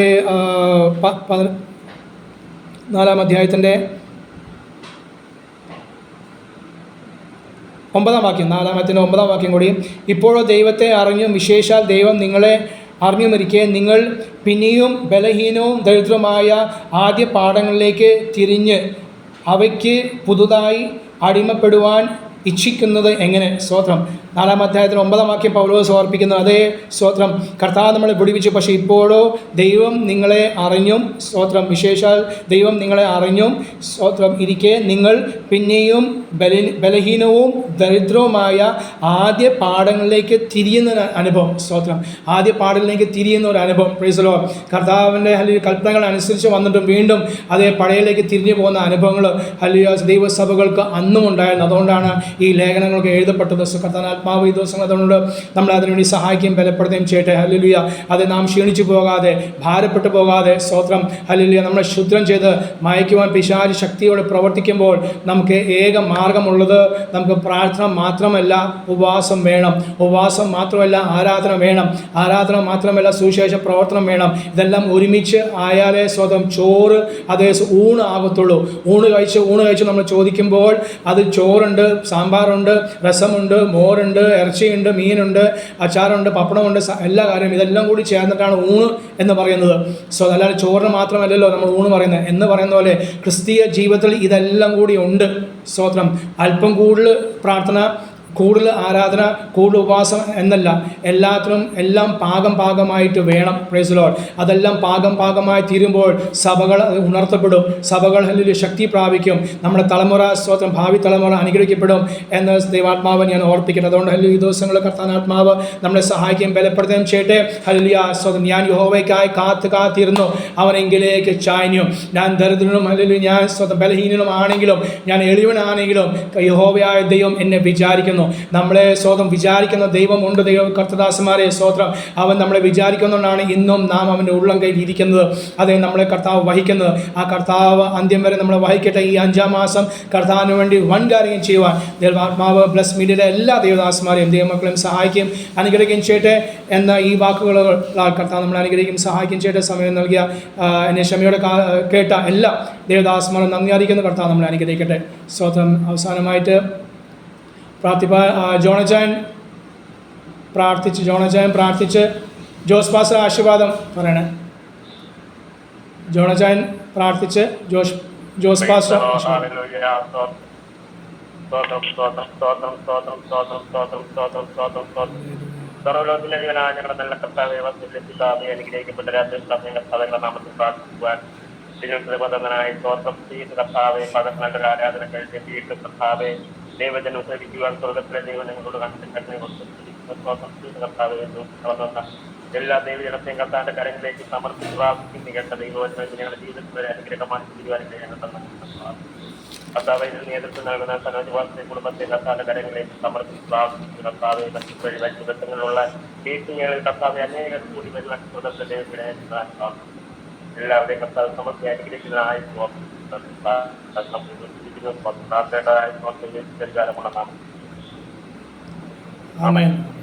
4-ാം അധ്യായത്തിൻ്റെ 9-ാം വാക്യം, 4-ാമത്തിൻ്റെ 9-ാം വാക്യം കൂടി. ഇപ്പോഴോ ദൈവത്തെ അറിഞ്ഞും വിശേഷാൽ ദൈവം നിങ്ങളെ അറിഞ്ഞുമിരിക്കെ നിങ്ങൾ പിന്നെയും ബലഹീനവും ദരിദ്രവുമായ ആദ്യ പാഠങ്ങളിലേക്ക് തിരിഞ്ഞ് അവയ്ക്ക് പുതുതായി അടിമപ്പെടുവാൻ ഇച്ഛിക്കുന്നത് എങ്ങനെ? സ്തോത്രം. 4-ാം അധ്യായത്തിൽ 9-ാം വാക്യം പൗലോസ് ഓർപ്പിക്കുന്നു. അതേ സ്തോത്രം, കർത്താവ് നമ്മളെ വിടുവിച്ചു, പക്ഷേ ഇപ്പോഴോ ദൈവം നിങ്ങളെ അറിഞ്ഞും, സ്തോത്രം, വിശേഷാൽ ദൈവം നിങ്ങളെ അറിഞ്ഞും, സ്തോത്രം, ഇരിക്കെ നിങ്ങൾ പിന്നെയും ബലഹീനവും ദരിദ്രവുമായ ആദ്യ പാഠങ്ങളിലേക്ക് തിരിയുന്ന അനുഭവം, സ്തോത്രം. ആദ്യ പാഠങ്ങളിലേക്ക് തിരിയുന്ന ഒരു അനുഭവം, പ്രൈസ് ലോർഡ്. കർത്താവിൻ്റെ കൽപ്പനകൾ അനുസരിച്ച് വന്നിട്ടും വീണ്ടും അതേ പഴയയിലേക്ക് തിരിഞ്ഞു പോകുന്ന അനുഭവങ്ങൾ ഹല്ലേലൂയ ദൈവസഭകൾക്ക് അന്നും ഉണ്ടായിരുന്നു. അതുകൊണ്ടാണ് ഈ ലേഖനങ്ങൾക്ക് എഴുതപ്പെട്ടത്. കർത്താവ് ഈ ദിവസങ്ങൾ അതുകൊണ്ട് നമ്മൾ അതിനുവേണ്ടി സഹായിക്കുകയും ബലപ്പെടുത്തുകയും ചെയ്യട്ടെ. ഹല്ലേലൂയ. അത് നാം ക്ഷീണിച്ചു പോകാതെ, ഭാരപ്പെട്ടു പോകാതെ, സ്തോത്രം, ഹല്ലേലൂയ, നമ്മളെ ശുദ്ധം ചെയ്ത് മയക്കുവാൻ പിശാച് ശക്തിയോടെ പ്രവർത്തിക്കുമ്പോൾ നമുക്ക് ഏക മാർഗമുള്ളത്, നമുക്ക് പ്രാർത്ഥന മാത്രമല്ല, ഉപവാസം വേണം. ഉപവാസം മാത്രമല്ല, ആരാധന വേണം. ആരാധന മാത്രമല്ല, സുവിശേഷ പ്രവർത്തനം വേണം. ഇതെല്ലാം ഒരുമിച്ച് ആയാലേ സ്വതം ചോറ് അതേ ഊണ് ആകത്തുള്ളൂ. ഊണ് കഴിച്ച് നമ്മൾ ചോദിക്കുമ്പോൾ അത് ചോറുണ്ട്, സാമ്പാറുണ്ട്, രസമുണ്ട്, മോരുണ്ട്, ഇറച്ചിയുണ്ട്, മീനുണ്ട്, അച്ചാറുണ്ട്, പപ്പടമുണ്ട്, എല്ലാ കാര്യവും ഇതെല്ലാം കൂടി ചേർന്നിട്ടാണ് ഊണ് എന്ന് പറയുന്നത്. സോ അല്ലാതെ ചോറിന് മാത്രമല്ലല്ലോ നമ്മൾ ഊണ് പറയുന്നത്. എന്ന് പറയുന്ന പോലെ ക്രിസ്തീയ ജീവിതത്തിൽ ഇതെല്ലാം കൂടി ഉണ്ട്. സ്തോത്രം. അല്പം കൂടുതൽ പ്രാർത്ഥന, കൂടുതൽ ആരാധന, കൂടുതൽ ഉപവാസം എന്നല്ല, എല്ലാത്തിനും എല്ലാം പാകമായിട്ട് വേണം. Praise Lord. അതെല്ലാം പാകമായി തീരുമ്പോൾ സഭകൾ ഉണർത്തപ്പെടും, സഭകൾ ഹല്ലേലൂയ ശക്തി പ്രാപിക്കും, നമ്മുടെ തലമുറ, സ്തോത്രം, ഭാവി തലമുറ അനുഗ്രഹിക്കപ്പെടും എന്ന് ദൈവാത്മാവ് ഞാൻ ഓർപ്പിക്കട്ടെ. അതുകൊണ്ട് ഹല്ലേലൂയ ഈ ദിവസങ്ങളിൽ കർത്താവാത്മാവ് നമ്മളെ സഹായിക്കുകയും ബലപ്പെടുത്തുകയും ചെയ്യട്ടെ. ഹല്ലേലൂയ. സ്തോത്രം. ഞാൻ യഹോവയ്ക്കായി കാത്തിരുന്നു, അവനെങ്കിലേക്ക് ചായഞ്ഞു. ഞാൻ ദരിദ്രനും ഹല്ലേലൂയ ഞാൻ സ്തോത്രം ബലഹീനനും ആണെങ്കിലും, ഞാൻ എളിവനാണെങ്കിലും യഹോവയായ ദൈവം എന്നെ വിചാരിക്കുന്നു. നമ്മളെ സ്വതം വിചാരിക്കുന്ന ദൈവമുണ്ട്. ദൈവ കർത്തദാസന്മാരെ സ്തോത്രം, അവൻ നമ്മളെ വിചാരിക്കുന്നതുകൊണ്ടാണ് ഇന്നും നാം അവൻ്റെ ഉള്ളം കയ്യിൽ ഇരിക്കുന്നത്. അതേ നമ്മളെ കർത്താവ് വഹിക്കുന്നത്. ആ കർത്താവ് അന്ത്യം വരെ നമ്മളെ വഹിക്കട്ടെ. ഈ 5-ാം മാസം കർത്താവിന് വേണ്ടി വൻ കാര്യം ചെയ്യുവാൻ ദൈവാത്മാവ് ബ്ലസ് മീഡിയയിലെ എല്ലാ ദൈവദാസന്മാരെയും ദൈവമക്കളെയും സഹായിക്കുകയും അനുഗ്രഹിക്കുകയും ചെയ്യട്ടെ എന്ന ഈ വാക്കുകൾ കർത്താവ് നമ്മളെ അനുഗ്രഹിക്കുകയും സഹായിക്കുകയും ചെയ്യട്ടെ. സമയം നൽകിയ എന്നെ ക്ഷമയോടെ കേട്ട എല്ലാ ദൈവദാസന്മാരും നന്ദി അറിയിക്കുന്ന കർത്താവ് നമ്മളെ അനുഗ്രഹിക്കട്ടെ. സ്തോത്രം. അവസാനമായിട്ട് ജോണച്ചായൻ പ്രാർത്ഥിച്ച് ജോസ് പാസ്റ്റർ ആശീർവാദം പറയണേ. ജോണച്ചായൻ പ്രാർത്ഥിച്ച് ജോസ് പാസ്റ്റർ സർവ്വലോകത്തിന്റെ ജീവനായ ഞങ്ങളുടെ നല്ല കർത്താവെ വസ്തുതാവെ അനുഗ്രഹിക്കപ്പെട്ട രാജ്യസ്ഥാപന കർത്താവങ്ങളുടെ നാമത്തിൽ പ്രാർത്ഥിക്കുവാൻ തിരുവനന്തപുരനായി സ്തോത്രം ചെയ്യുന്ന കർത്താവെ പദങ്ങളുടെ ആരാധന കഴിഞ്ഞ കർത്താവെ ദൈവജനം സേവിക്കുവാൻ സ്വർഗത്തിലെ ദൈവം ഞങ്ങളോട് കണ്ടിട്ട് സ്തോത്രം ചെയ്യുന്ന കർത്താവെ വന്ന എല്ലാ ദൈവജനത്തെയും കർത്താവിന്റെ കരങ്ങളിലേക്ക് സമർപ്പിച്ച് പ്രാർത്ഥിക്കുന്ന കേട്ട ദൈവവചനം ഞങ്ങളുടെ ജീവിതത്തിൽ വരെ അനുഗ്രഹമായി തീരുവാനില്ല ഞങ്ങൾ കർത്താവെ നേതൃത്വം നൽകുന്ന സനോജവാസത്തെ കുടുംബത്തെ കർത്താവിന്റെ കരങ്ങളിലേക്ക് സമർപ്പിച്ച് പ്രാർത്ഥിക്കുന്ന കർത്താവെ വഴി ദിവസങ്ങളിലുള്ള മീറ്റിങ്ങുകളിൽ കർത്താവെ അനേകം കൂടി വരുവാൻ സ്വർഗത്തിലെ ദൈവത്തിനെ എല്ലാവരുടെയും കർത്താവ് സമർത്തി അനുഗ്രഹിക്കുന്നതായി പ്രാർത്ഥനയുടേതായ പരിഹാരമുള്ള നാമം. ആമേൻ.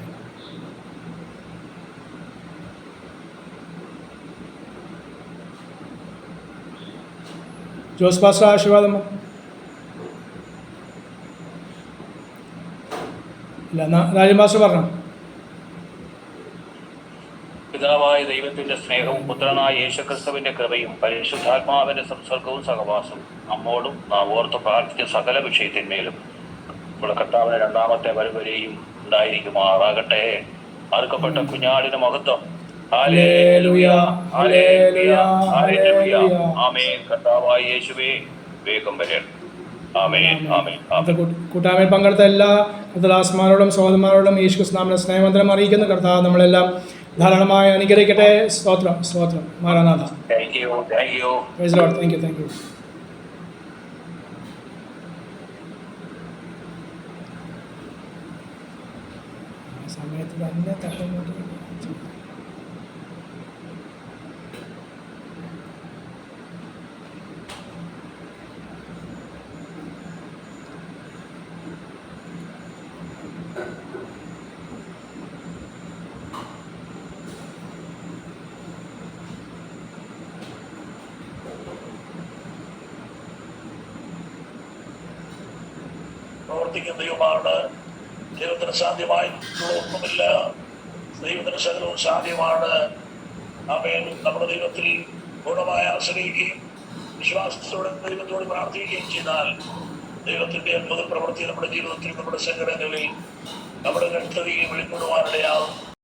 ജോസ് പാസ്റ്റർ ആശീർവാദം ഇല്ല, രാജൻ പാസ്റ്റർ പറഞ്ഞു. പിതാവായ ദൈവത്തിന്റെ സ്നേഹവും പുത്രനായ യേശുക്രിസ്തുവിന്റെ കൃപയും പരിശുദ്ധാത്മാവിന്റെ സംസർഗവും സഹവാസവും നമ്മോടും നാം ഓർത്ത് പ്രാർത്ഥിച്ച സകല വിഷയത്തിന്മേലും നമ്മുടെ കർത്താവിന്റെ രണ്ടാമത്തെ വരവരെയും ഉണ്ടായിരിക്കുമാറാകട്ടെ. അറുക്കപ്പെട്ട കുഞ്ഞാടിന് മഹത്വം. ഹല്ലേലൂയ, ഹല്ലേലൂയ, ഹല്ലേലൂയ. ആമേൻ. കർത്താവായ യേശുവേ വേഗം വരണം. ആമേൻ, ആമേൻ, ആമേൻ. കൂട്ടായ്മയിൽ പങ്കെടുത്ത എല്ലാ ദാസന്മാരോടും സഹോദരന്മാരോടും യേശുക്രിസ്തുവിന്റെ സ്നേഹവന്ദനം അറിയിക്കുന്നു. കർത്താവ് നമ്മളെല്ലാം ധാരാളമായി അനുഗ്രഹിക്കട്ടെ. സ്തോത്രം, സ്തോത്രം. Maranatha. Thank you, thank you. Price the Lord. Thank you, thank you. സമയത്ത് തന്നെ തട്ടുമുട്ട് പ്രവർത്തിക്കുന്ന ദൈവമാണ്. ദൈവത്തിന് സാധ്യമായി ഒന്നുമില്ല. ദൈവത്തിന് സകലവും സാധ്യമാണ്. ആമേൻ. നമ്മുടെ ദൈവത്തിൽ പൂർണ്ണമായി ആശ്രയിക്കുകയും വിശ്വാസത്തോടെ ദൈവത്തോട് പ്രാർത്ഥിക്കുകയും ചെയ്താൽ ദൈവത്തിന്റെ അത്ഭുത പ്രവൃത്തി നമ്മുടെ ജീവിതത്തിൽ, നമ്മുടെ സങ്കടങ്ങളിൽ, നമ്മുടെ കഷ്ടതയിൽ വെളിപ്പെടുവാനിടയാവും.